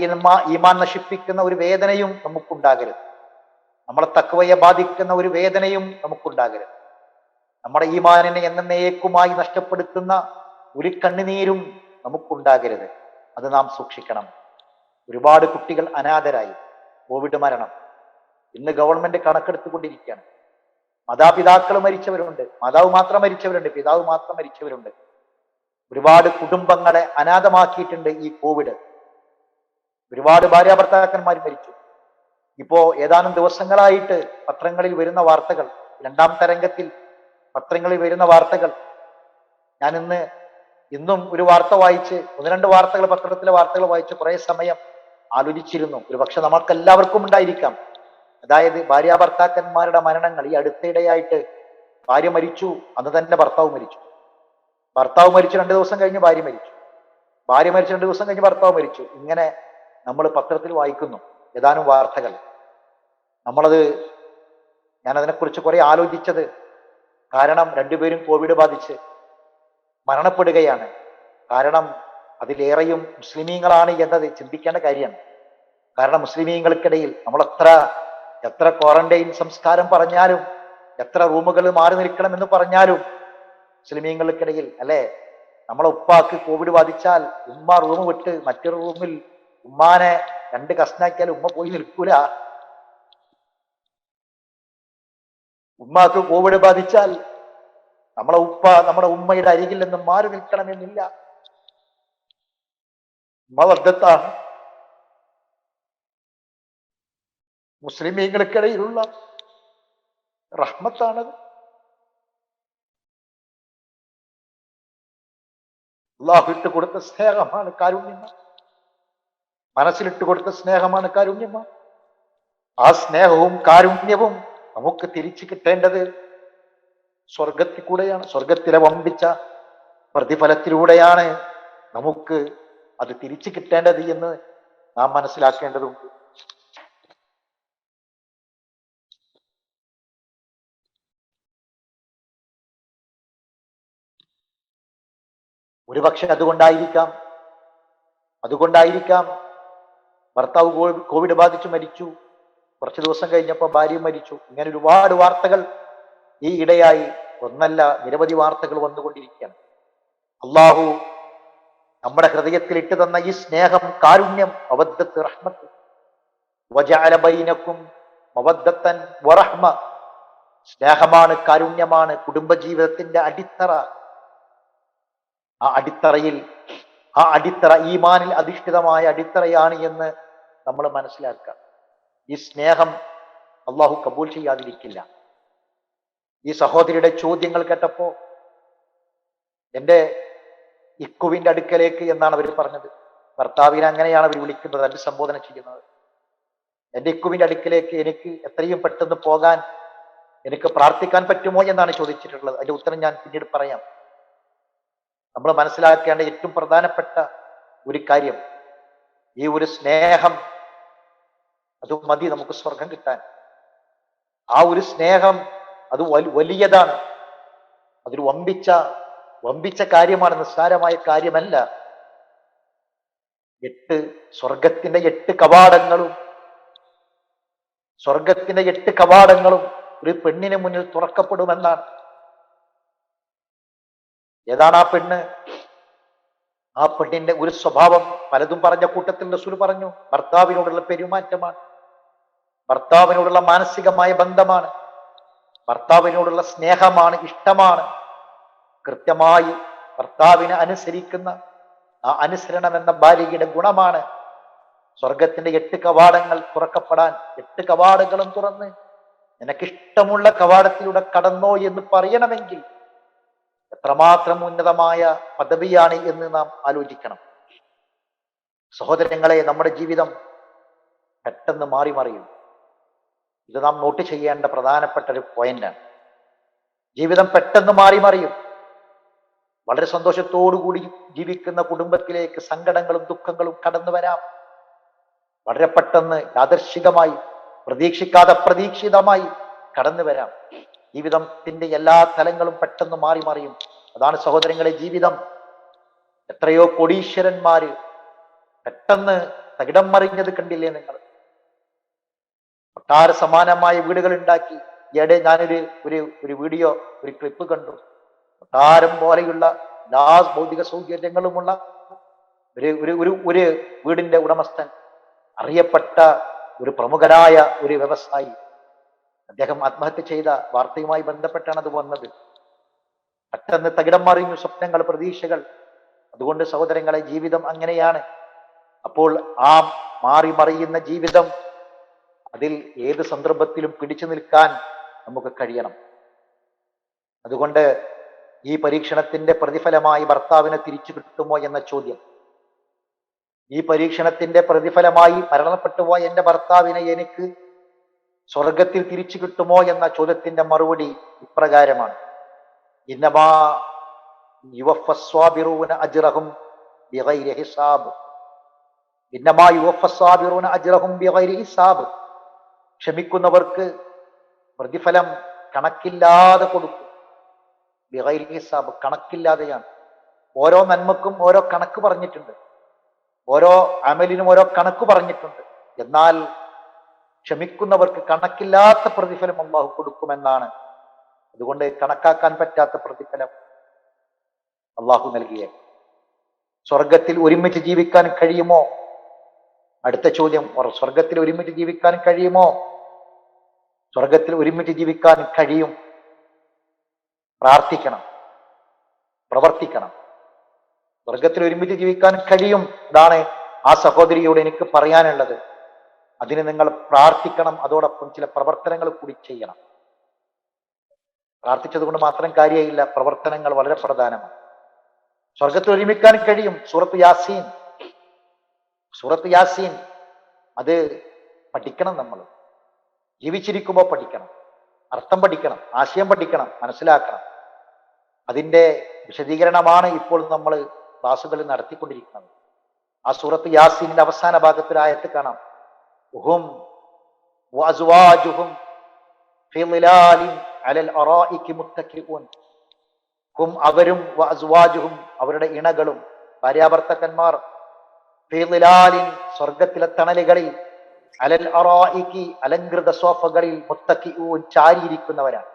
S1: ഈമാൻ നശിപ്പിക്കുന്ന ഒരു വേദനയും നമുക്കുണ്ടാകരുത്. നമ്മളെ തഖ്വയെ ബാധിക്കുന്ന ഒരു വേദനയും നമുക്കുണ്ടാകരുത്. നമ്മുടെ ഈമാനിനെ എന്നേക്കുമായി നഷ്ടപ്പെടുത്തുന്ന ഒരു കണ്ണുനീരും നമുക്കുണ്ടാകരുത്. അത് നാം സൂക്ഷിക്കണം. ഒരുപാട് കുട്ടികൾ അനാഥരായി. കോവിഡ് മരണം ഇന്ന് ഗവൺമെന്റ് കണക്കെടുത്തുകൊണ്ടിരിക്കുകയാണ്. മാതാപിതാക്കൾ മരിച്ചവരുണ്ട്, മാതാവ് മാത്രം മരിച്ചവരുണ്ട്, പിതാവ് മാത്രം മരിച്ചവരുണ്ട്. ഒരുപാട് കുടുംബങ്ങളെ അനാഥമാക്കിയിട്ടുണ്ട് ഈ കോവിഡ്. ഒരുപാട് ഭാര്യാഭർത്താക്കന്മാർ മരിച്ചു. ഇപ്പോ ഏതാനും ദിവസങ്ങളായിട്ട് പത്രങ്ങളിൽ വരുന്ന വാർത്തകൾ, 2ാം തരംഗത്തിൽ പത്രങ്ങളിൽ വരുന്ന വാർത്തകൾ, ഞാൻ ഇന്നും ഒരു വാർത്ത വായിച്ച്, 1-2 വാർത്തകൾ, പത്രത്തിലെ വാർത്തകൾ വായിച്ച് കുറെ സമയം ആലോചിച്ചിരുന്നു. ഒരു പക്ഷെ നമ്മൾക്കെല്ലാവർക്കും ഉണ്ടായിരിക്കാം. അതായത് ഭാര്യാഭർത്താക്കന്മാരുടെ മരണങ്ങൾ. ഈ അടുത്തിടെയായിട്ട് ഭാര്യ മരിച്ചു, അന്ന് തന്നെ ഭർത്താവ് മരിച്ചു. ഭർത്താവ് മരിച്ചു 2 ദിവസം കഴിഞ്ഞ് ഭാര്യ മരിച്ചു. ഭാര്യ മരിച്ചു 2 ദിവസം കഴിഞ്ഞ് ഭർത്താവ് മരിച്ചു. ഇങ്ങനെ നമ്മൾ പത്രത്തിൽ വായിക്കുന്നു ഏതാനും വാർത്തകൾ. ഞാൻ അതിനെക്കുറിച്ച് കുറെ ആലോചിച്ചത്, കാരണം 2 പേരും കോവിഡ് ബാധിച്ച് മരണപ്പെടുകയാണ്. കാരണം അതിലേറെയും മുസ്ലിമീങ്ങളാണ് എന്നത് ചിന്തിക്കേണ്ട കാര്യമാണ്. കാരണം മുസ്ലിമീങ്ങൾക്കിടയിൽ നമ്മൾ എത്ര ക്വാറന്റൈൻ സംസ്കാരം പറഞ്ഞാലും, എത്ര റൂമുകൾ മാറി നിൽക്കണമെന്ന് പറഞ്ഞാലും, മുസ്ലിമീങ്ങൾക്കിടയിൽ അല്ലെ, നമ്മളെ ഉപ്പാക്ക് കോവിഡ് ബാധിച്ചാൽ ഉമ്മ റൂം വിട്ട് മറ്റൊരു റൂമിൽ ഉമ്മാനെ 2 കഷ്ണാക്കിയാൽ ഉമ്മ പോയി നിൽക്കൂല. ഉമ്മാക്ക് കോവിഡ് ബാധിച്ചാൽ നമ്മളെ ഉപ്പ നമ്മുടെ ഉമ്മയുടെ അരികിൽ നിന്ന് മാറി നിൽക്കണമെന്നില്ല. മവദ്ദത്താണ് മുസ്ലിമീങ്ങൾക്കിടയിലുള്ള റഹ്മത്താണത്. അള്ളാഹു ഇട്ട് കൊടുത്ത സ്നേഹമാണ് കാരുണ്യമാണ്. മനസ്സിലിട്ട് കൊടുത്ത സ്നേഹമാണ് കാരുണ്യമാണ്. ആ സ്നേഹവും കാരുണ്യവും നമുക്ക് തിരിച്ചു കിട്ടേണ്ടത് സ്വർഗത്തിൽ കൂടെയാണ്. സ്വർഗത്തിലെ വമ്പിച്ച പ്രതിഫലത്തിലൂടെയാണ് നമുക്ക് അത് തിരിച്ചു കിട്ടേണ്ടത് എന്ന് നാം മനസ്സിലാക്കേണ്ടതുണ്ട്. ഒരുപക്ഷെ അതുകൊണ്ടായിരിക്കാം ഭർത്താവ് കോവിഡ് ബാധിച്ചു മരിച്ചു, കുറച്ച് ദിവസം കഴിഞ്ഞപ്പോൾ ഭാര്യ മരിച്ചു. ഇങ്ങനെ ഒരുപാട് വാർത്തകൾ ഈ ഇടയായി, ഒന്നല്ല നിരവധി വാർത്തകൾ വന്നുകൊണ്ടിരിക്കുകയാണ്. അള്ളാഹു നമ്മുടെ ഹൃദയത്തിൽ ഇട്ട് തന്ന ഈ സ്നേഹം, കാരുണ്യം, മവദ്ദത്ത്, റഹ്മത്ത്, വജഅല ബൈനക്കും മവദ്ദത്തൻ വറഹ്മ, സ്നേഹമാണ്, കാരുണ്യമാണ് കുടുംബജീവിതത്തിന്റെ അടിത്തറ. ആ അടിത്തറയിൽ ആ അടിത്തറ ഈമാനിൽ അധിഷ്ഠിതമായ അടിത്തറയാണ് എന്ന് നമ്മൾ മനസ്സിലാക്കുക. ഈ സ്നേഹം അള്ളാഹു കബൂൽ ചെയ്യാതിരിക്കില്ല. ഈ സഹോദരിയുടെ ചോദ്യങ്ങൾ കേട്ടപ്പോ എൻ്റെ ഇക്കുവിന്റെ അടുക്കലേക്ക് എന്നാണ് അവർ പറഞ്ഞത്. ഭർത്താവിനെ അങ്ങനെയാണ് അവർ വിളിക്കുന്നത്, അഭിസംബോധന ചെയ്യുന്നത്. എൻ്റെ ഇക്കുവിന്റെ അടുക്കലേക്ക് എനിക്ക് എത്രയും പെട്ടെന്ന് പോകാൻ എനിക്ക് പ്രാർത്ഥിക്കാൻ പറ്റുമോ എന്നാണ് ചോദിച്ചിട്ടുള്ളത്. അതിന്റെ ഉത്തരം ഞാൻ പിന്നീട് പറയാം. നമ്മൾ മനസ്സിലാക്കേണ്ട ഏറ്റവും പ്രധാനപ്പെട്ട ഒരു കാര്യം, ഈ ഒരു സ്നേഹം അത് മതി നമുക്ക് സ്വർഗം കിട്ടാൻ. ആ ഒരു സ്നേഹം അത് വലിയതാണ്. അതൊരു വമ്പിച്ച കാര്യമാണ്, നിസ്സാരമായ കാര്യമല്ല. സ്വർഗത്തിന്റെ 8 കവാടങ്ങളും ഒരു പെണ്ണിന് മുന്നിൽ തുറക്കപ്പെടുമെന്നാണ്. ഏതാണ് ആ പെണ്ണ്? ആ പെണ്ണിന്റെ ഒരു സ്വഭാവം പലതും പറഞ്ഞ കൂട്ടത്തിൽ റസൂൽ പറഞ്ഞു, ഭർത്താവിനോടുള്ള പെരുമാറ്റമാണ്, ഭർത്താവിനോടുള്ള മാനസികമായ ബന്ധമാണ്, ഭർത്താവിനോടുള്ള സ്നേഹമാണ്, ഇഷ്ടമാണ്. കൃത്യമായി ഭർത്താവിനെ അനുസരിക്കുന്ന ആ അനുസരണം എന്ന ബാലികയുടെ ഗുണമാണ് സ്വർഗത്തിന്റെ 8 കവാടങ്ങൾ തുറക്കപ്പെടാൻ. 8 കവാടങ്ങളും തുറന്ന് നിനക്കിഷ്ടമുള്ള കവാടത്തിലൂടെ കടന്നോ എന്ന് പറയണമെങ്കിൽ എത്രമാത്രം ഉന്നതമായ പദവിയാണ് എന്ന് നാം ആലോചിക്കണം. സഹോദരങ്ങളെ, നമ്മുടെ ജീവിതം പെട്ടെന്ന് മാറി മറിയും. ഇത് നാം നോട്ട് ചെയ്യേണ്ട പ്രധാനപ്പെട്ട ഒരു പോയിന്റാണ്. ജീവിതം പെട്ടെന്ന് മാറി മറിയും. വളരെ സന്തോഷത്തോടുകൂടി ജീവിക്കുന്ന കുടുംബത്തിലേക്ക് സങ്കടങ്ങളും ദുഃഖങ്ങളും കടന്നു വരാം. വളരെ പെട്ടെന്ന് യാദർശികമായി, പ്രതീക്ഷിക്കാതെ അപ്രതീക്ഷിതമായി കടന്നു വരാം. ജീവിതത്തിന്റെ എല്ലാ തലങ്ങളും പെട്ടെന്ന് മാറി മറിയും. അതാണ് സഹോദരങ്ങളെ ജീവിതം. എത്രയോ കോടീശ്വരന്മാര് പെട്ടെന്ന് തകിടം മറിഞ്ഞത് കണ്ടില്ലേ നിങ്ങൾ? ഒട്ടാര സമാനമായ വീടുകൾ ഉണ്ടാക്കി. ഈയിടെ ഞാനൊരു ഒരു വീഡിയോ, ഒരു ക്ലിപ്പ് കണ്ടു. കൊട്ടാരം പോലെയുള്ള എല്ലാ ഭൗതിക സൗകര്യങ്ങളുമുള്ള ഒരു വീടിന്റെ ഉടമസ്ഥൻ, അറിയപ്പെട്ട ഒരു പ്രമുഖനായ ഒരു വ്യവസായി, അദ്ദേഹം ആത്മഹത്യ ചെയ്ത വാർത്തയുമായി ബന്ധപ്പെട്ടാണ് അത് വന്നത്. പെട്ടെന്ന് തകിടം മറിഞ്ഞു സ്വപ്നങ്ങൾ, പ്രതീക്ഷകൾ. അതുകൊണ്ട് സഹോദരങ്ങളെ, ജീവിതം അങ്ങനെയാണ്. അപ്പോൾ ആ മാറി മറിയുന്ന ജീവിതം, അതിൽ ഏത് സന്ദർഭത്തിലും പിടിച്ചു നിൽക്കാൻ നമുക്ക് കഴിയണം. അതുകൊണ്ട് ഈ പരീക്ഷണത്തിന്റെ പ്രതിഫലമായി ഭർത്താവിനെ തിരിച്ചു കിട്ടുമോ എന്ന ചോദ്യം, ഈ പരീക്ഷണത്തിന്റെ പ്രതിഫലമായി മരണപ്പെട്ടു പോയ എൻ്റെ ഭർത്താവിനെ എനിക്ക് സ്വർഗത്തിൽ തിരിച്ചു കിട്ടുമോ എന്ന ചോദ്യത്തിന്റെ മറുപടി ഇപ്രകാരമാണ്: ഇന്നമാ യുവഫസ്വാബിറൂന അജ്റഹും ബിഗൈരി ഹിസാബ്. ഇന്നമാ യുവഫസ്വാബിറൂന അജ്റഹും ബിഗൈരി ഹിസാബ്. ക്ഷമിക്കുന്നവർക്ക് പ്രതിഫലം കണക്കില്ലാതെ കൊടുക്കും. ബിഗൈരി ഹിസാബ്, കണക്കില്ലാതെയാണ്. ഓരോ നന്മക്കും ഓരോ കണക്ക് പറഞ്ഞിട്ടുണ്ട്, ഓരോ അമലിനും ഓരോ കണക്ക് പറഞ്ഞിട്ടുണ്ട്. എന്നാൽ ക്ഷമിക്കുന്നവർക്ക് കണക്കില്ലാത്ത പ്രതിഫലം അല്ലാഹു കൊടുക്കുമെന്നാണ്. അതുകൊണ്ട് കണക്കാക്കാൻ പറ്റാത്ത പ്രതിഫലം അല്ലാഹു നൽകിയ. സ്വർഗത്തിൽ ഒരുമിച്ച് ജീവിക്കാൻ കഴിയുമോ? അടുത്ത ചോദ്യം. സ്വർഗത്തിൽ ഒരുമിച്ച് ജീവിക്കാൻ കഴിയുമോ? സ്വർഗത്തിൽ ഒരുമിച്ച് ജീവിക്കാൻ കഴിയും. പ്രാർത്ഥിക്കണം, പ്രവർത്തിക്കണം. സ്വർഗത്തിൽ ഒരുമിച്ച് ജീവിക്കാൻ കഴിയും. അതാണ് ആ സഹോദരിയോട് എനിക്ക് പറയാനുള്ളത്. അതിന് നിങ്ങൾ പ്രാർത്ഥിക്കണം, അതോടൊപ്പം ചില പ്രവർത്തനങ്ങൾ കൂടി ചെയ്യണം. പ്രാർത്ഥിച്ചത് കൊണ്ട് മാത്രം കാര്യമില്ല, പ്രവർത്തനങ്ങൾ വളരെ പ്രധാനമാണ്. സ്വർഗത്തിൽ ഒരുമിക്കാൻ കഴിയും. സൂറത്ത് യാസീൻ അത് പഠിക്കണം. നമ്മൾ ജീവിച്ചിരിക്കുമ്പോൾ പഠിക്കണം, അർത്ഥം പഠിക്കണം, ആശയം പഠിക്കണം, മനസ്സിലാക്കണം. അതിന്റെ വിശദീകരണമാണ് ഇപ്പോൾ നമ്മൾ ക്ലാസുകളിൽ നടത്തിക്കൊണ്ടിരിക്കുന്നത്. ആ സൂറത്ത് യാസീനിന്റെ അവസാന ഭാഗത്തിൽ ആയത്ത് കാണാം: ഹും വഅസ്വാജുഹും ഫീ ളിലാലിൻ അലൽ അറായികി മുത്തഖിഊൻ. ഹും, അവരും, വഅസ്വാജുഹും, അവരുടെ ഇണകളും, ഭാര്യാഭർത്തക്കന്മാർ, ഫീ ളിലാലിൻ, സ്വർഗത്തിലെ തണലുകളിൽ, അലൽ അറായികി, അലങ്കൃത സോഫകളിൽ, മുത്തഖിഊൻ, ചാരിയിരിക്കുന്നവരാണ്.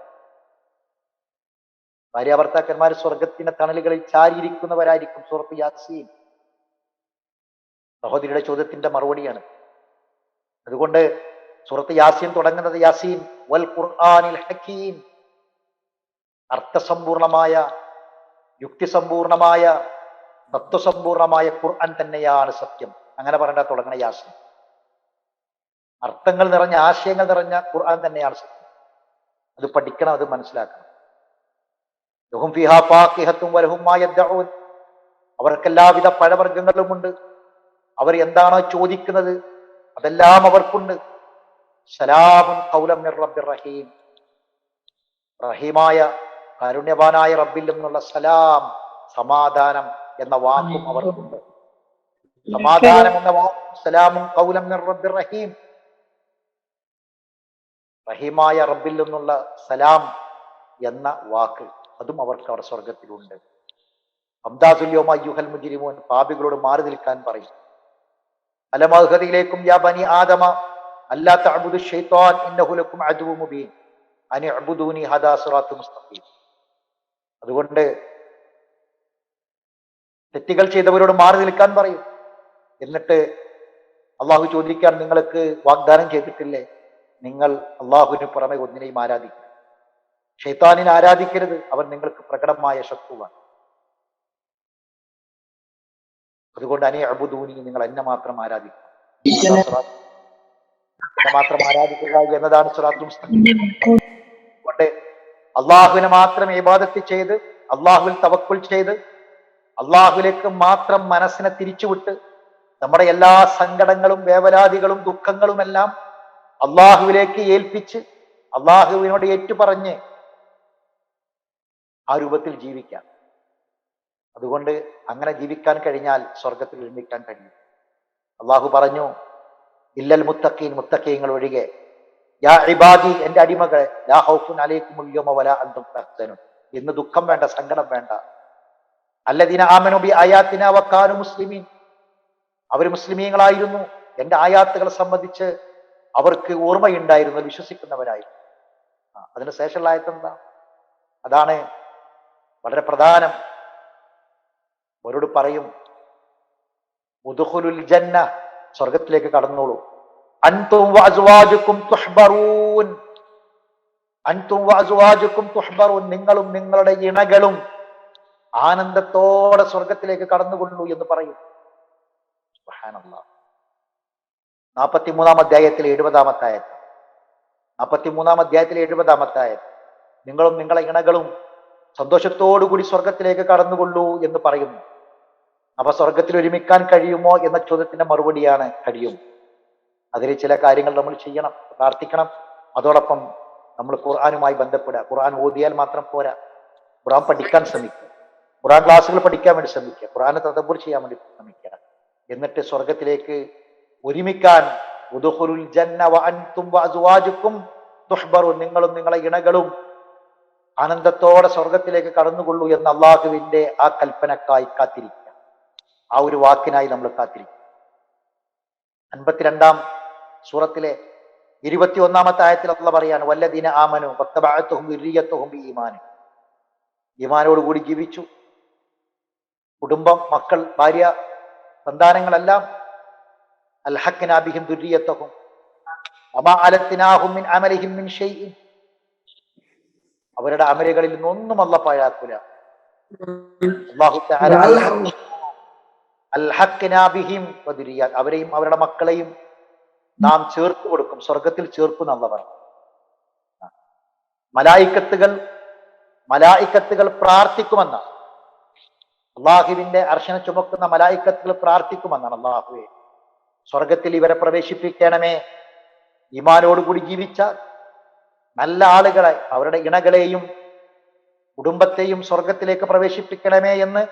S1: ഭാര്യാഭർത്താക്കന്മാർ സ്വർഗത്തിന്റെ തണലുകളിൽ ചാരിയിരിക്കുന്നവരായിരിക്കും. സൂറത്ത് യാസീൻ സഹോദരിയുടെ ചോദ്യത്തിന്റെ മറുപടിയാണ്. അതുകൊണ്ട് സൂറത്ത് യാസീൻ തുടങ്ങുന്നത് യാസീൻ വൽ ഖുർആനിൽ ഹക്കീം, അർത്ഥസമ്പൂർണമായ, യുക്തിസമ്പൂർണമായ, തത്വസമ്പൂർണമായ ഖുർആൻ തന്നെയാണ് സത്യം. അങ്ങനെ പറഞ്ഞാൽ തുടങ്ങണ യാസീൻ. അർത്ഥങ്ങൾ നിറഞ്ഞ, ആശയങ്ങൾ നിറഞ്ഞ ഖുർആൻ തന്നെയാണ് സത്യം. അത് പഠിക്കണം, അത് മനസ്സിലാക്കണം. ലഹും ഫീഹാ ഫാക്കിഹത്തും വലഹും മാ യദ്ദഊൻ, അവർക്കെല്ലാവിധ പഴവർഗ്ഗങ്ങളുമുണ്ട്. അവർ എന്താണോ ചോദിക്കുന്നത് അതെല്ലാം അവർക്കുണ്ട്. സലാമുൻ ഖൗലൻ മിർ റബ്ബിർ റഹീം, റഹീമായ കാരുണ്യവാനായ റബ്ബിൽ നിന്നുള്ള സലാം, സമാധാനം എന്ന വാക്കും അവർക്കുണ്ട്. സമാധാനം എന്ന വാക്കും സലാമുൻ ഖൗലൻ മിർ റബ്ബിർ റഹീം, റഹീമായ റബ്ബിൽ നിന്നുള്ള സലാം എന്ന വാക്ക് അതും അവർക്ക് അവർ സ്വർഗത്തിലുണ്ട്. അംദാസുൽ യൗമ അയ്യുഹൽ മുജ്രിമൂൻ, പാപികളോട് മാറി നിൽക്കാൻ പറയും. അലമഹദിയിലേക്കും യാ ബനി ആദമ അല്ലാ തഅബുദു ശൈത്വാൻ ഇന്നഹു ലക്കും അദുവ്വുൻ മുബീൻ അനി അബ്ദൂനി ഹദാ സിറാത്തുൽ മുസ്തഖീം. അതുകൊണ്ട് തെറ്റുകൾ ചെയ്തവരോട് മാറി നിൽക്കാൻ പറയും. എന്നിട്ട് അള്ളാഹു ചോദിക്കാൻ, നിങ്ങൾക്ക് വാഗ്ദാനം ചെയ്തിട്ടില്ലേ നിങ്ങൾ അള്ളാഹുവിന് പുറമെ ഒന്നിനെയും ആരാധിക്കും, ഷൈത്താനിനെ ആരാധിക്കരുത്, അവൻ നിങ്ങൾക്ക് പ്രകടമായ ശത്രുവാണ്. അതുകൊണ്ട് അനി അബ്ദൂനി, നിങ്ങൾ എന്നെ മാത്രം ആരാധിക്കുക, എന്നെ മാത്രം ആരാധിക്കുക എന്നതാണ് സിറാത്തുൽ മുസ്തഖീം. അതുകൊണ്ട് അള്ളാഹുവിനെ മാത്രം ഇബാദത്ത് ചെയ്ത്, അള്ളാഹുവിൽ തവക്കുൽ ചെയ്ത്, അള്ളാഹുവിലേക്ക് മാത്രം മനസ്സിനെ തിരിച്ചുവിട്ട്, നമ്മുടെ എല്ലാ സങ്കടങ്ങളും വേവലാതികളും ദുഃഖങ്ങളും എല്ലാം അള്ളാഹുവിലേക്ക് ഏൽപ്പിച്ച് അള്ളാഹുവിനോട് ഏറ്റുപറഞ്ഞ് ആ രൂപത്തിൽ ജീവിക്കാം. അതുകൊണ്ട് അങ്ങനെ ജീവിക്കാൻ കഴിഞ്ഞാൽ സ്വർഗത്തിൽ നിർമ്മിക്കാൻ കഴിയും. അള്ളാഹു പറഞ്ഞു, ഇല്ലൽ മുത്തഖീൻ, മുത്തഖീങ്ങൾ ഒഴികെ, യാ ഇബാദി, എന്റെ അടിമകളെ, ലാ ഖൗഫുൻ അലൈക്കുമുൽ യൗമ വലാ അൻതും തഹ്സനൂൻ, ഇന്ന് ദുഃഖം വേണ്ട, സങ്കടം വേണ്ട. അല്ലദീന ആമനു ബി ആയാതിനാ വകാനു മുസ്ലിമീൻ, അവർ മുസ്ലിമീങ്ങളായിരുന്നു, എന്റെ ആയാത്തുകളെ സംബന്ധിച്ച് അവർക്ക് ഓർമ്മയുണ്ടായിരുന്നു, വിശ്വസിക്കുന്നവരായിരുന്നു. അതിന് ശേഷമുള്ള ആയത്ത് എന്താ? അതാണ് വളരെ പ്രധാനം. അവരോട് പറയും, ഉദ്ഖുലുൽ ജന്ന, സ്വർഗത്തിലേക്ക് കടന്നോളൂ. അൻതും വഅസ്വാജുകും തുഹ്ബറൂൻ, അൻതും വഅസ്വാജുകും തുഹ്ബറൂൻ, നിങ്ങളും നിങ്ങളുടെ ഇണകളും ആനന്ദത്തോടെ സ്വർഗത്തിലേക്ക് കടന്നുകൊള്ളൂ എന്ന് പറയും. സുബ്ഹാനല്ലാഹ്. 43-ാം അധ്യായത്തിലെ 70-ാമത്തെ ആയത്ത്, 43-ാം അധ്യായത്തിലെ 70-ാമത്തെ ആയത്ത്, നിങ്ങളും നിങ്ങളെ ഇണകളും സന്തോഷത്തോടുകൂടി സ്വർഗത്തിലേക്ക് കടന്നുകൊള്ളൂ എന്ന് പറയുന്നു. അപ്പൊ സ്വർഗത്തിൽ ഒരുമിക്കാൻ കഴിയുമോ എന്ന ചോദ്യത്തിന്റെ മറുപടിയാണ് കഴിയും. അതിൽ ചില കാര്യങ്ങൾ നമ്മൾ ചെയ്യണം, പ്രാർത്ഥിക്കണം. അതോടൊപ്പം നമ്മൾ ഖുർആനുമായി ബന്ധപ്പെടുക. ഖുർആൻ ഓതിയാൽ മാത്രം പോരാ, ഖുർആൻ പഠിക്കാൻ ശ്രമിക്കുക, ഖുർആൻ ക്ലാസ്സുകൾ പഠിക്കാൻ വേണ്ടി ശ്രമിക്കുക, ഖുർആനെ തദബ്ബുർ ചെയ്യാൻ വേണ്ടി ശ്രമിക്കുക. എന്നിട്ട് സ്വർഗത്തിലേക്ക് ഒരുമിക്കാൻ, ഉദ്ഖുലുൽ ജന്ന വഅൻതും വഅസ്വാജുകും തുഹ്ബറൂൻ, നിങ്ങളും നിങ്ങളെ ഇണകളും ആനന്ദത്തോടെ സ്വർഗത്തിലേക്ക് കടന്നുകൊള്ളൂ എന്ന അള്ളാഹുവിന്റെ ആ കൽപ്പനക്കായി കാത്തിരിക്കുക. ആ ഒരു വാക്കിനായി നമ്മൾ കാത്തിരിക്കുക. 52-ാം സൂറത്തിലെ 21-ാമത്തെ ആയത്തിൽ അല്ലാഹ് പറയാണ്, വല്ലദീന ആമനു വത്തബഅതുഹും ദുർരിയ്യത്തുഹും ബിഈമാൻ, ഈമാനോടുകൂടി ജീവിച്ചു, കുടുംബം, മക്കൾ, ഭാര്യ, സന്താനങ്ങളെല്ലാം, അൽഹഖ്നാ ബിഹിം ദുർരിയ്യത്തുഹും വമാ അലത്നാഹും മിൻ അമലിഹിം മിൻ ഷൈഇൻ, അവരുടെ അമലുകളിൽ നിന്നൊന്നും അല്ലാഹ് പാഴാക്കൂല. അല്ലാഹു തആല അൽഹഖ്നാ ബിഹിം വദുരിയ്യാത്, അവരെയും അവരുടെ മക്കളെയും നാം ചേർത്ത് കൊടുക്കും, സ്വർഗത്തിൽ ചേർക്കും എന്ന് പറഞ്ഞു. മലായിക്കത്തുകൾ പ്രാർത്ഥിക്കുമെന്നാണ്, അള്ളാഹുവിന്റെ അർശന ചുമക്കുന്ന മലായിക്കത്തുകൾ പ്രാർത്ഥിക്കുമെന്നാണ്, അള്ളാഹുവേ സ്വർഗത്തിൽ ഇവരെ പ്രവേശിപ്പിക്കണമേ, ഈമാനോടുകൂടി ജീവിച്ച നല്ല ആളുകളെ, അവരുടെ ഇണകളെയും കുടുംബത്തെയും സ്വർഗത്തിലേക്ക് പ്രവേശിപ്പിക്കണമേ എന്ന്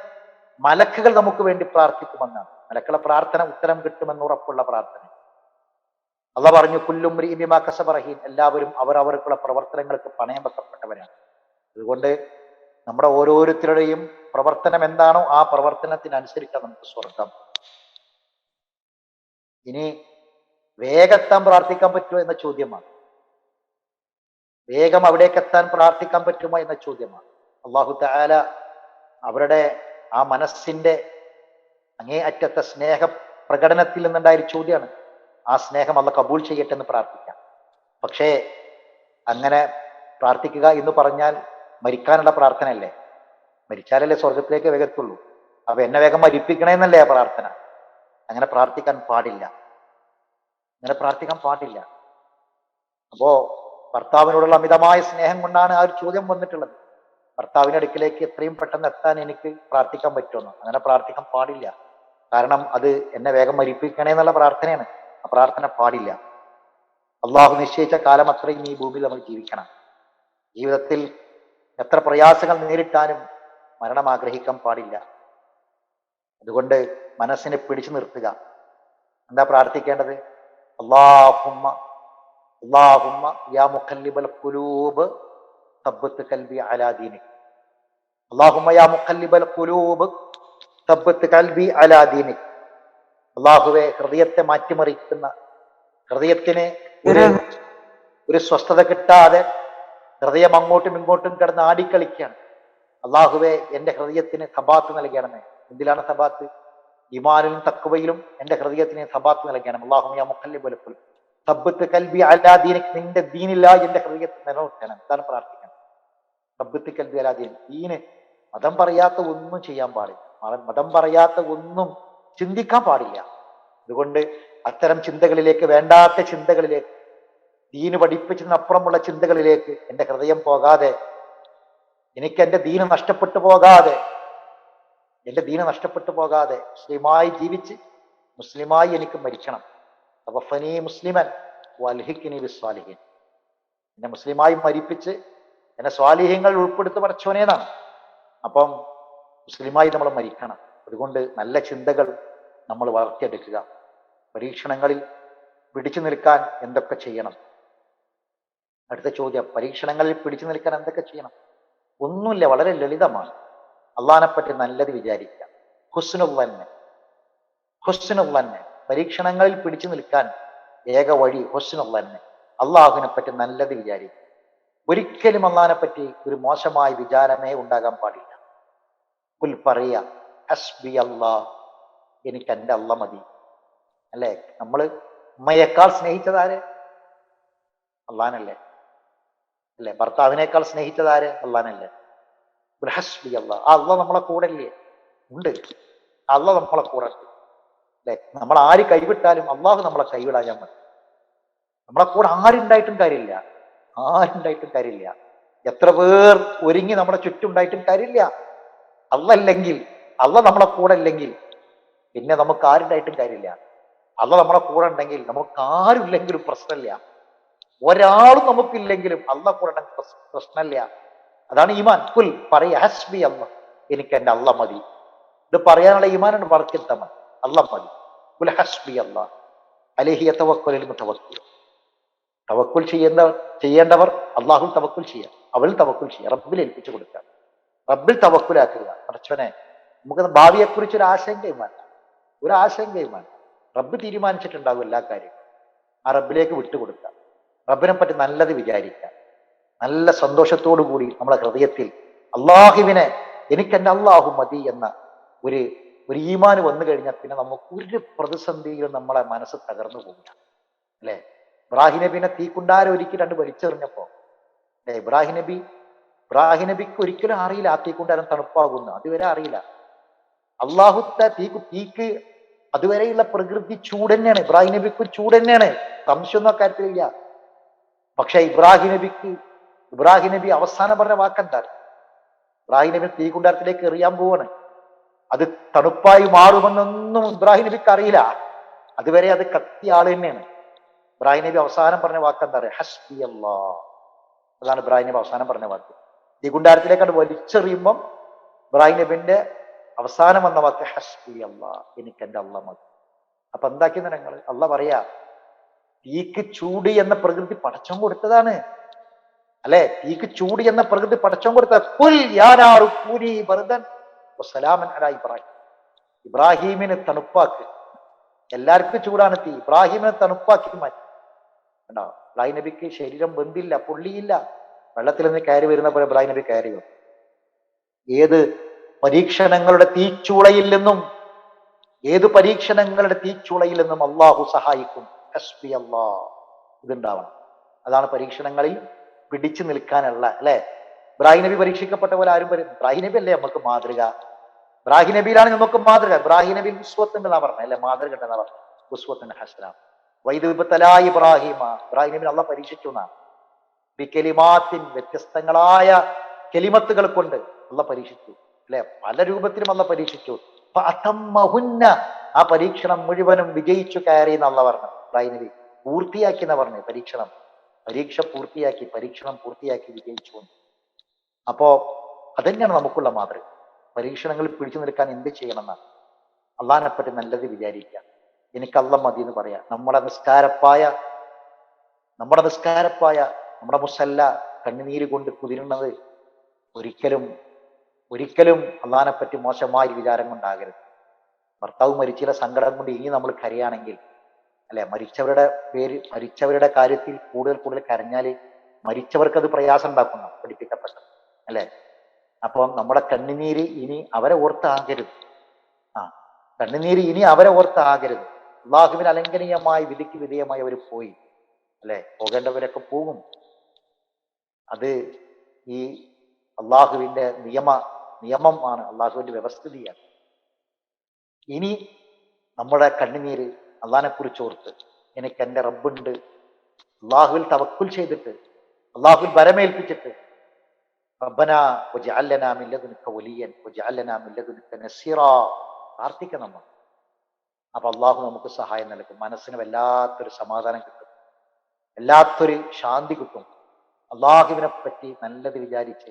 S1: മലക്കുകൾ നമുക്ക് വേണ്ടി പ്രാർത്ഥിക്കുമെന്നാണ്. മലക്കളെ പ്രാർത്ഥന ഉത്തരം കിട്ടുമെന്ന് ഉറപ്പുള്ള പ്രാർത്ഥന. അള്ളാഹ് പറഞ്ഞു, കുല്ലും ഇംറിഇൻ ബിമാ കസബ റഹീൻ, എല്ലാവരും അവർക്കുള്ള പ്രവർത്തനങ്ങൾക്ക് പണയം വെക്കപ്പെട്ടവരാണ്. അതുകൊണ്ട് നമ്മുടെ ഓരോരുത്തരുടെയും പ്രവർത്തനം എന്താണോ ആ പ്രവർത്തനത്തിനനുസരിച്ചാണ് നമുക്ക് സ്വർഗം. ഇനി വേഗത്താൻ പ്രാർത്ഥിക്കാൻ പറ്റുമോ എന്ന ചോദ്യമാണ്. വേഗം അവിടേക്ക് എത്താൻ പ്രാർത്ഥിക്കാൻ പറ്റുമോ എന്ന ചോദ്യമാണ്. അല്ലാഹു തആല അവരുടെ ആ മനസ്സിന്റെ അങ്ങേ അറ്റത്തെ സ്നേഹ പ്രകടനത്തിൽ നിന്നുണ്ടായ ഒരു ചോദ്യമാണ്. ആ സ്നേഹം അല്ലാഹ് കബൂൽ ചെയ്യട്ടെ എന്ന് പ്രാർത്ഥിക്കാം. പക്ഷേ അങ്ങനെ പ്രാർത്ഥിക്കുക എന്ന് പറഞ്ഞാൽ മരിക്കാനുള്ള പ്രാർത്ഥനയല്ലേ? മരിച്ചാലല്ലേ സ്വർഗത്തിലേക്ക് വേഗത്തുള്ളൂ. അപ്പൊ എന്നെ വേഗം മരിപ്പിക്കണേന്നല്ലേ ആ പ്രാർത്ഥന. അങ്ങനെ പ്രാർത്ഥിക്കാൻ പാടില്ല. അങ്ങനെ പ്രാർത്ഥിക്കാൻ പാടില്ല. അപ്പോ ഭർത്താവിനോടുള്ള അമിതമായ സ്നേഹം കൊണ്ടാണ് ആ ഒരു ചോദ്യം വന്നിട്ടുള്ളത്. ഭർത്താവിന്റെ അടുക്കിലേക്ക് എത്രയും പെട്ടെന്ന് എത്താൻ എനിക്ക് പ്രാർത്ഥിക്കാൻ പറ്റുമെന്ന്. അങ്ങനെ പ്രാർത്ഥിക്കാൻ പാടില്ല. കാരണം അത് എന്നെ വേഗം മരിപ്പിക്കണേ എന്നുള്ള പ്രാർത്ഥനയാണ്. ആ പ്രാർത്ഥന പാടില്ല. അള്ളാഹു നിശ്ചയിച്ച കാലം അത്രയും ഈ ഭൂമിയിൽ നമ്മൾ ജീവിക്കണം. ജീവിതത്തിൽ എത്ര പ്രയാസങ്ങൾ നേരിട്ടാലും മരണം ആഗ്രഹിക്കാൻ പാടില്ല. അതുകൊണ്ട് മനസ്സിനെ പിടിച്ചു നിർത്തുക. എന്താ പ്രാർത്ഥിക്കേണ്ടത്? അല്ലാഹുമ്മ അല്ലാഹുമ്മ യാ മുഖല്ലിബൽ ഖുലൂബ് തബ്ബത്ത് ഖൽബി അലാ ദീനിക്. അല്ലാഹുമ്മ യാ മുഖല്ലിബൽ ഖുലൂബ് തബ്ബത്ത് ഖൽബി അലാ ദീനിക്. അല്ലാഹുവേ, ഹൃദയത്തെ മാറ്റിമറിക്കുന്ന, ഹൃദയത്തിന് ഒരു സ്വസ്ഥത കിട്ടാതെ ഹൃദയം അങ്ങോട്ടും ഇങ്ങോട്ടും കിടന്ന് ആടിക്കളിക്കുകയാണ്. അള്ളാഹുവെ, എന്റെ ഹൃദയത്തിന് സബാത്ത് നൽകണമേ. എന്തിലാണ് സബാത്ത്? ഈമാനിലും തഖ്വയിലും എന്റെ ഹൃദയത്തിന് സബാത്ത് നൽകണം. അല്ലാഹുമ്മ യാ മുഖല്ലിബൽ ഖുലൂബ് സബ്ബത്ത് ഖൽബി അലാ ദീനിക്. നിന്റെ ദീനില്ല എന്റെ ഹൃദയത്തിൽ നിലനിർത്തണം. എന്താണ് പ്രാർത്ഥിക്കണം? സബ്ബത്ത് ഖൽബി അലാ ദീനിക്. ദീന് മതം പറയാത്ത ഒന്നും ചെയ്യാൻ പാടില്ല. മതം പറയാത്ത ഒന്നും ചിന്തിക്കാൻ പാടില്ല. അതുകൊണ്ട് അത്തരം ചിന്തകളിലേക്ക്, വേണ്ടാത്ത ചിന്തകളിലേക്ക്, ദീന് പഠിപ്പിച്ചതിനപ്പുറമുള്ള ചിന്തകളിലേക്ക് എന്റെ ഹൃദയം പോകാതെ, എനിക്ക് എന്റെ ദീന് നഷ്ടപ്പെട്ടു പോകാതെ, മുസ്ലിമായി ജീവിച്ച് മുസ്ലിമായി എനിക്ക് മരിക്കണം. തവഫനി മുസ്ലിമൻ വൽഹിഖ്നി ബിസ്സാലിഹീൻ. എന്നെ മുസ്ലിമായി മരിപ്പിച്ച് എന്നെ സ്വാലിഹ്യങ്ങൾ ഉൾപ്പെടുത്തി പടച്ചോനേന്നാണ്. അപ്പം മുസ്ലിമായി നമ്മൾ മരിക്കണം. അതുകൊണ്ട് നല്ല ചിന്തകൾ നമ്മൾ വളർത്തിയെടുക്കുക. പരീക്ഷണങ്ങളിൽ പിടിച്ചു നിൽക്കാൻ എന്തൊക്കെ ചെയ്യണം? അടുത്ത ചോദ്യം, പരീക്ഷണങ്ങളിൽ പിടിച്ചു നിൽക്കാൻ എന്തൊക്കെ ചെയ്യണം? ഒന്നുമില്ല, വളരെ ലളിതമാണ്. അള്ളാഹിനെ പറ്റി നല്ലത് വിചാരിക്കുക. ഹുസ്നുള്ളന്നെ. പരീക്ഷണങ്ങളിൽ പിടിച്ചു നിൽക്കാൻ ഏക വഴി ഹുസ്നുള്ളന്നെ. അള്ളാഹുവിനെ പറ്റി നല്ലത് വിചാരിക്കുക. ഒരിക്കലും അള്ളാഹിനെ പറ്റി ഒരു മോശമായ വിചാരമേ ഉണ്ടാകാൻ പാടില്ല. കുൽ പറയുക, ഹസ്ബി അല്ലാഹ്, എനിക്ക് എൻ്റെ അല്ല മതി. അല്ലേ? നമ്മള് ഉമ്മയേക്കാൾ സ്നേഹിച്ചതാര്? അള്ളാനല്ലേ? അല്ലെ? ഭർത്താവിനേക്കാൾ സ്നേഹിച്ചതാര്? അള്ളാനല്ലേ? ഹസ്ബി അല്ലാഹ്. ആ അള്ളാഹ് നമ്മളെ കൂടെ അല്ലേ? ഉണ്ട്. അള്ളാഹ് നമ്മളെ കൂടെ ഉണ്ട്. അല്ലെ? നമ്മൾ ആര് കൈവിട്ടാലും അള്ളാഹു നമ്മളെ കൈവിടാൻ മതി. നമ്മളെ കൂടെ ആരുണ്ടായിട്ടും കാര്യമില്ല. എത്ര പേർ ഒരുങ്ങി നമ്മുടെ ചുറ്റുണ്ടായിട്ടും കാര്യമില്ല. അള്ളല്ലെങ്കിൽ, അള്ളാഹ് നമ്മളെ കൂടെ ഇല്ലെങ്കിൽ പിന്നെ നമുക്ക് ആരുണ്ടായിട്ടും കാര്യമില്ല. അള്ളാഹ് നമ്മളെ കൂടെ ഉണ്ടെങ്കിൽ നമുക്ക് ആരുമില്ലെങ്കിലും പ്രശ്നമില്ല. ഒരാളും നമുക്കില്ലെങ്കിലും അള്ളാഹ് കൂടെ ഉണ്ടെങ്കിൽ പ്രശ്നമില്ല. അതാണ് ഈമാൻ. കുൽ പറയുക, ഹസ്ബി അല്ലാഹ്, എനിക്ക് എൻ്റെ അള്ളാഹ് മതി. ഇത് പറയാനുള്ള ഈമാനാണ് വളർത്തിയെടുത്താൽ മതി. അള്ളാഹ് മതി. കുൽ ഹസ്ബി അല്ലാഹ് അലൈഹി യതവക്കലുൽ മുതവക്കിൽ. തവക്കുൽ ചെയ്യേണ്ടവർ അള്ളാഹുൽ തവക്കുൽ ചെയ്യുക. അവൾ തവക്കുൽ ചെയ്യുക. റബ്ബിൽ ഏൽപ്പിച്ചു കൊടുക്കുക. റബ്ബിൽ തവക്കുലാക്കുക. പടച്ചോനെ, നമുക്ക് ഭാവിയെക്കുറിച്ച് ഒരു ആശങ്കയും വേണ്ട. റബ്ബ് തീരുമാനിച്ചിട്ടുണ്ടാകും എല്ലാ കാര്യങ്ങളും. ആ റബ്ബിലേക്ക് വിട്ടുകൊടുക്കുക. റബ്ബിനെ പറ്റി നല്ലത് വിചാരിക്കുക. നല്ല സന്തോഷത്തോടു കൂടി നമ്മളെ ഹൃദയത്തിൽ അള്ളാഹുവിനെ, എനിക്ക് എൻ്റെ അള്ളാഹു മതി എന്ന ഒരു ഈമാന് വന്നു കഴിഞ്ഞാൽ പിന്നെ നമുക്ക് ഒരു പ്രതിസന്ധിയിലും നമ്മളെ മനസ്സ് തകർന്നു പോകില്ല. അല്ലെ? ഇബ്രാഹിം നബിനെ തീക്കുണ്ടാരം ഒരിക്കൽ രണ്ട് വലിച്ചെറിഞ്ഞപ്പോ, അല്ലെ, ഇബ്രാഹിം നബിക്ക് ഒരിക്കലും അറിയില്ല ആ തീക്കുണ്ടാരം തണുപ്പാകുന്നു. അതുവരെ അറിയില്ല. അള്ളാഹുത്തെ തീക്ക് അതുവരെയുള്ള പ്രകൃതി ചൂട് തന്നെയാണ്. ഇബ്രാഹിം നബിക്ക് ചൂട് തന്നെയാണ്. സംശയമൊന്നും അക്കാര്യത്തിലില്ല. പക്ഷെ ഇബ്രാഹിം നബി അവസാനം പറഞ്ഞ വാക്കെന്താണ്? ഇബ്രാഹിം നബി തീകുണ്ടാരത്തിലേക്ക് എറിയാൻ പോവാണ്. അത് തണുപ്പായി മാറുമെന്നൊന്നും ഇബ്രാഹിം നബിക്ക് അറിയില്ല. അതുവരെ അത് കത്തിയ ആള് തന്നെയാണ്. ഇബ്രാഹിം നബി അവസാനം പറഞ്ഞ വാക്കെന്താ പറയുക? ഹസ്ബി അല്ലാഹ്. അതാണ് ഇബ്രാഹിം നബി അവസാനം പറഞ്ഞ വാക്ക്. തീകുണ്ടാരത്തിലേക്ക് അത് വലിച്ചെറിയുമ്പം ഇബ്രാഹിം നബിന്റെ അവസാനം വന്ന വാക്ക് ഹസ്ബി അല്ലാഹ്, എനിക്ക് എൻ്റെ അള്ളാഹ് മതി. അപ്പൊ എന്താക്കിയെന്ന് ഞങ്ങൾ അള്ളാഹ് പറയാ, തീക്ക് ചൂട് എന്ന പ്രകൃതി പടച്ചോൻ കൊടുത്തതാണ്. അല്ലെ? തീക്ക് ചൂട് എന്ന പ്രകൃതി പടച്ചോൻ കൊടുത്ത കുൽ യാനാറു കൂനി ബർദൻ വസലാമൻ അലാ ഇബ്രാഹിം. ഇബ്രാഹിമിന് തണുപ്പാക്ക്. എല്ലാവർക്കും ചൂടാണ് തീ. ഇബ്രാഹിമിനെ തണുപ്പാക്കി മാറ്റി. കണ്ടോ? ഇബ്രാഹിം നബിക്ക് ശരീരം ബന്ധില്ല, പൊള്ളിയില്ല. വെള്ളത്തിൽ നിന്ന് കയറി വരുന്ന പോലെ ഇബ്രാഹിം നബി കയറി വന്നു. ഏത് പരീക്ഷണങ്ങളുടെ തീച്ചൂളയിൽ നിന്നും അള്ളാഹു സഹായിക്കും. ഹസ്ബി അല്ലാഹ് ഇതുണ്ടാവണം. അതാണ് പരീക്ഷണങ്ങളിൽ പിടിച്ചു നിൽക്കാനുള്ള, അല്ലെ? ഇബ്രാഹിം നബി പരീക്ഷിക്കപ്പെട്ട പോലെ ആരും ഇബ്രാഹിം നബി അല്ലേ നമുക്ക് മാതൃക? ഇബ്രാഹിം നബിയിലാണ് നമുക്ക് മാതൃക. ഇബ്രാഹിം നബി ഉസ്വത്തുണ്ട് എന്നാ പറഞ്ഞത്, അല്ലെ? മാതൃക ഉണ്ടെന്നാ പറഞ്ഞത്. ഉസ്വത്തുണ്ട് ഹസന. വൈദ്യുബത്തലായി ഇബ്രാഹിമ, ഇബ്രാഹിം നബി അള്ളാഹ് പരീക്ഷിച്ചു എന്നാണ്. ബികലിമാത്തിൻ, വ്യത്യസ്തങ്ങളായ കെലിമത്തുകൾ കൊണ്ട് അള്ളാഹ് പരീക്ഷിച്ചു, അല്ലെ? പല രൂപത്തിലും അള്ളാഹ് പരീക്ഷിച്ചു. ആ പരീക്ഷണം മുഴുവനും വിജയിച്ചു കയറി എന്ന് അള്ളാഹ് പറഞ്ഞു. ഇബ്രാഹിം നബി പൂർത്തിയാക്കി എന്നാ പറഞ്ഞു. പരീക്ഷ പൂർത്തിയാക്കി, പരീക്ഷണം പൂർത്തിയാക്കി വിജയിച്ചു. അപ്പോ അതന്നെയാണ് നമുക്കുള്ള മാതൃക. പരീക്ഷണങ്ങളിൽ പിടിച്ചു നിൽക്കാൻ എന്ത് ചെയ്യണമെന്നാണ്? അള്ളാഹിനെ പറ്റി നല്ലത് വിചാരിക്കുക. എനിക്ക് അള്ള മതി എന്ന് പറയാം. നമ്മുടെ നിസ്കാരപ്പായ നമ്മുടെ മുസല്ല കണ്ണുനീര് കൊണ്ട് കുതിരുന്നത് ഒരിക്കലും അള്ളാഹിനെ പറ്റി മോശമായ വിചാരം കൊണ്ടാകരുത്. ഭർത്താവ് മരിച്ചില്ല സങ്കടം കൊണ്ട് ഇനി നമ്മൾ കരയാണെങ്കിൽ, അല്ലെ? മരിച്ചവരുടെ കാര്യത്തിൽ കൂടുതൽ കരഞ്ഞാൽ മരിച്ചവർക്ക് അത് പ്രയാസം ഉണ്ടാക്കുന്ന പഠിപ്പിക്കപ്പെട്ടത്, അല്ലെ? അപ്പം നമ്മുടെ കണ്ണുനീര് ഇനി അവരെ ഓർത്താകരുത്. കണ്ണുനീര് ഇനി അവരെ ഓർത്താകരുത്. അള്ളാഹുവിന് അലംഘനീയമായ വിധിക്ക് വിധേയമായി അവർ പോയി, അല്ലെ? പോകേണ്ടവരൊക്കെ പോകും. അത് ഈ അള്ളാഹുവിന്റെ നിയമമാണ്, അള്ളാഹുവിന്റെ വ്യവസ്ഥിതിയാണ്. ഇനി നമ്മുടെ കണ്ണുനീര് അള്ളാഹിനെ കുറിച്ച് ഓർത്ത്, എനിക്ക് എൻ്റെ റബ്ബുണ്ട്, അള്ളാഹുവിൽ തവക്കുൽ ചെയ്തിട്ട്, അള്ളാഹുവിൽ വരമേൽപ്പിച്ചിട്ട്, റബ്ബനാ വജഅൽനാ മിൻ ലദുനിക വലിയൻ വജഅൽനാ മിൻ ലദുനിക നസീറാ പ്രാർത്ഥിക്കണം നമ്മൾ. അപ്പൊ അള്ളാഹു നമുക്ക് സഹായം നൽകും. മനസ്സിന് വല്ലാത്തൊരു സമാധാനം കിട്ടും, വല്ലാത്തൊരു ശാന്തി കിട്ടും. അള്ളാഹുവിനെ പറ്റി നല്ലത് വിചാരിച്ച്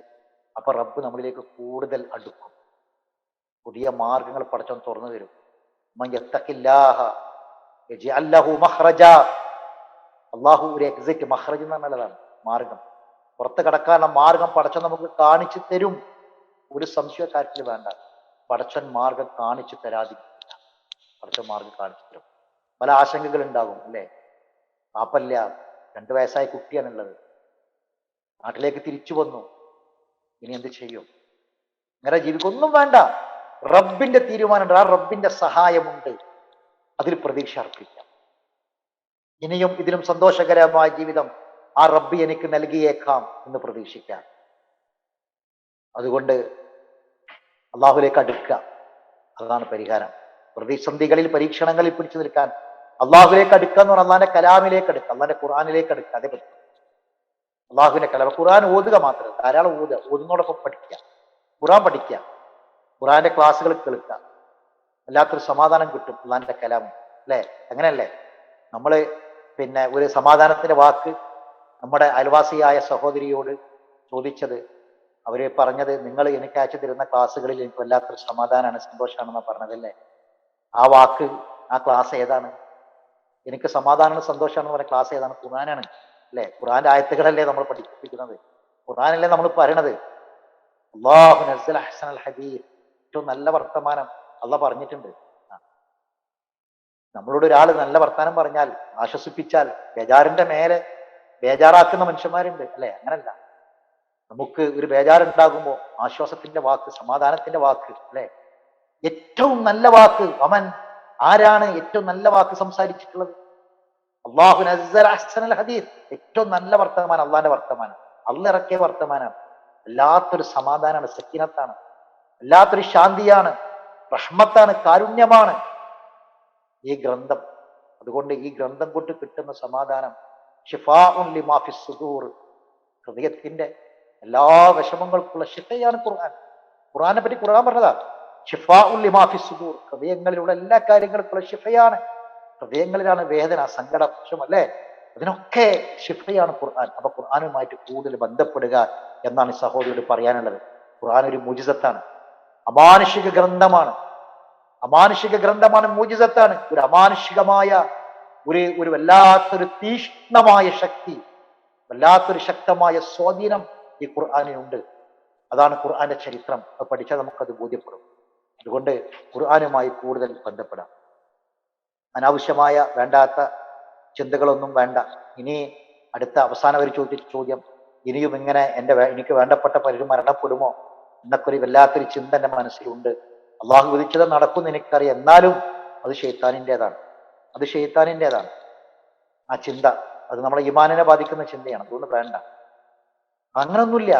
S1: അപ്പൊ റബ്ബ് നമ്മളിലേക്ക് കൂടുതൽ അടുക്കും. പുതിയ മാർഗങ്ങൾ പടച്ചോൻ തുറന്നു തരും. അള്ളാഹു ഒരു എക്സിറ്റ്, മഖ്റജ് എന്ന് പറഞ്ഞതാണ് മാർഗം. പുറത്ത് കടക്കാനുള്ള മാർഗം പടച്ചോൻ നമുക്ക് കാണിച്ചു തരും. ഒരു സംശയ കാര്യത്തിൽ വേണ്ട. പടച്ചോൻ മാർഗം കാണിച്ചു തരാതിരിക്കില്ല. പടച്ചോൻ മാർഗം കാണിച്ചു തരും. പല ആശങ്കകൾ ഉണ്ടാകും, അല്ലെ? പാപ്പല്ല, 2 വയസ്സായ കുട്ടിയാണുള്ളത്, നാട്ടിലേക്ക് തിരിച്ചു വന്നു, ഇനി എന്ത് ചെയ്യും? ഇങ്ങനെ ജീവിക്കൊന്നും വേണ്ട. റബ്ബിന്റെ തീരുമാനമുണ്ട്, ആ റബ്ബിന്റെ സഹായമുണ്ട്. അതിൽ പ്രതീക്ഷ അർപ്പിക്കാം. ഇനിയും ഇതിലും സന്തോഷകരമായ ജീവിതം ആ റബ്ബ് എനിക്ക് നൽകിയേക്കാം എന്ന് പ്രതീക്ഷിക്കാം. അതുകൊണ്ട് അള്ളാഹുലേക്ക് അടുക്കുക, അതാണ് പരിഹാരം. പ്രതിസന്ധികളിൽ, പരീക്ഷണങ്ങളിൽ പിടിച്ചു നിൽക്കാൻ അള്ളാഹുലേക്ക് അടുക്കുക എന്ന് പറഞ്ഞാൽ അള്ളാഹിന്റെ കലാമിലേക്ക് അടുക്കുക, അള്ളാഹിന്റെ ഖുർആനിലേക്ക് അടുക്കുക. അതേ പറ്റും. അള്ളാഹുവിന്റെ കലാം, ഖുർആൻ ഓതുക മാത്രം, ധാരാളം ഓതുന്നതോടൊപ്പം പഠിക്കുക, ഖുർആൻ പഠിക്കുക, ഖുർആന്റെ ക്ലാസ്സുകൾ കേൾക്കുക. വല്ലാത്തൊരു സമാധാനം കിട്ടും അള്ളാഹിന്റെ കലാം, അല്ലെ? അങ്ങനെയല്ലേ നമ്മള് ഒരു സമാധാനത്തിന്റെ വാക്ക് നമ്മുടെ അയൽവാസിയായ സഹോദരിയോട് ചോദിച്ചത്? അവര് പറഞ്ഞത്, നിങ്ങൾ എനിക്ക് അയച്ചു തരുന്ന ക്ലാസ്സുകളിൽ എനിക്ക് വല്ലാത്തൊരു സമാധാനമാണ്, സന്തോഷമാണെന്നാണ് പറഞ്ഞതല്ലേ? ആ വാക്ക്, ആ ക്ലാസ് ഏതാണ്? എനിക്ക് സമാധാനമാണ്, സന്തോഷമാണെന്ന് പറഞ്ഞ ക്ലാസ് ഏതാണ്? ഖുർആനാണ്, അല്ലെ? ഖുർആന്റെ ആയത്തുകളല്ലേ നമ്മൾ പഠിപ്പിക്കുന്നത്, ഖുർആനല്ലേ നമ്മൾ പറയണത്. അല്ലാഹു നസ്സല അഹ്സനൽ ഹദീസ്, ഏറ്റവും നല്ല വർത്തമാനം അള്ളാഹ് പറഞ്ഞിട്ടുണ്ട്. നമ്മളോട് ഒരാൾ നല്ല വർത്താനം പറഞ്ഞാൽ, ആശ്വസിപ്പിച്ചാൽ, ബേജാറിന്റെ മേലെ ബേജാറാക്കുന്ന മനുഷ്യന്മാരുണ്ട്, അല്ലെ? അങ്ങനല്ല. നമുക്ക് ഒരു ബേജാറുണ്ടാകുമ്പോൾ ആശ്വാസത്തിന്റെ വാക്ക്, സമാധാനത്തിന്റെ വാക്ക്, അല്ലെ? ഏറ്റവും നല്ല വാക്ക് അവൻ ആരാണ്? ഏറ്റവും നല്ല വാക്ക് സംസാരിച്ചിട്ടുള്ളത് അല്ലാഹു നസ്സല അഹ്സനൽ ഹദീസ്, ഏറ്റവും നല്ല വർത്തമാനം അള്ളാന്റെ വർത്തമാനം, അള്ളാഹ് ഇറക്കിയ വർത്തമാനമാണ്. വല്ലാത്തൊരു സമാധാനമാണ്, സക്കീനത്താണ്, വല്ലാത്തൊരു ശാന്തിയാണ്, റഹ്മത്താണ്, കാരുണ്യമാണ് ഈ ഗ്രന്ഥം. അതുകൊണ്ട് ഈ ഗ്രന്ഥം കൊണ്ട് കിട്ടുന്ന സമാധാനം ശിഫാഉൻ ലിമാ ഫിസ് സുദൂർ, ഹൃദയത്തിന്റെ എല്ലാ വിഷമങ്ങൾക്കുള്ള ശിഫയാണ് ഖുർആൻ. ഖുർആനെ പറ്റി ഖുർആൻ പറഞ്ഞതാ, ശിഫാഉൻ ലിമാ ഫിസ് സുദൂർ, ഹൃദയങ്ങളിലുള്ള എല്ലാ കാര്യങ്ങൾക്കുള്ള ശിഫയാണ്. ഹൃദയങ്ങളിലാണ് വേദന, സങ്കടം, വിഷമം, അല്ലേ? അതിനൊക്കെ ശിഫയാണ് ഖുർആൻ. അപ്പൊ ഖുർആനുമായിട്ട് കൂടുതൽ ബന്ധപ്പെടുക എന്നാണ് സഹോദരിയോട് പറയാനുള്ളത്. ഖുർആൻ ഒരു മുജിസത്താണ്, അമാനുഷിക ഗ്രന്ഥമാണ്, മുജിസത്താണ്. ഒരു അമാനുഷികമായ ഒരു വല്ലാത്തൊരു തീഷ്ണമായ ശക്തി, വല്ലാത്തൊരു ശക്തമായ സ്വാധീനം ഈ ഖുർആനിനുണ്ട്. അതാണ് ഖുർആന്റെ ചരിത്രം. അത് പഠിച്ചാൽ നമുക്കത് ബോധ്യപ്പെടും. അതുകൊണ്ട് ഖുർആനുമായി കൂടുതൽ ബന്ധപ്പെടാം. അനാവശ്യമായ വേണ്ടാത്ത ചിന്തകളൊന്നും വേണ്ട. ഇനി അടുത്ത അവസാനം ഒരു ചോദ്യം, ഇനിയും ഇങ്ങനെ എനിക്ക് വേണ്ടപ്പെട്ട പലരും മരണപ്പെടുമോ എന്നൊക്കെ ഒരു വല്ലാത്തൊരു ചിന്ത എൻ്റെ മനസ്സിലുണ്ട്. അള്ളാഹു വിധിച്ചത് നടക്കുമെന്ന് എനിക്കറിയാം, എന്നാലും അത് ഷെയ്ത്താനിൻ്റെതാണ്. ആ ചിന്ത അത് നമ്മളെ ഈമാനിനെ ബാധിക്കുന്ന ചിന്തയാണ്. അതുകൊണ്ട് വേണ്ട. അങ്ങനൊന്നുമില്ല.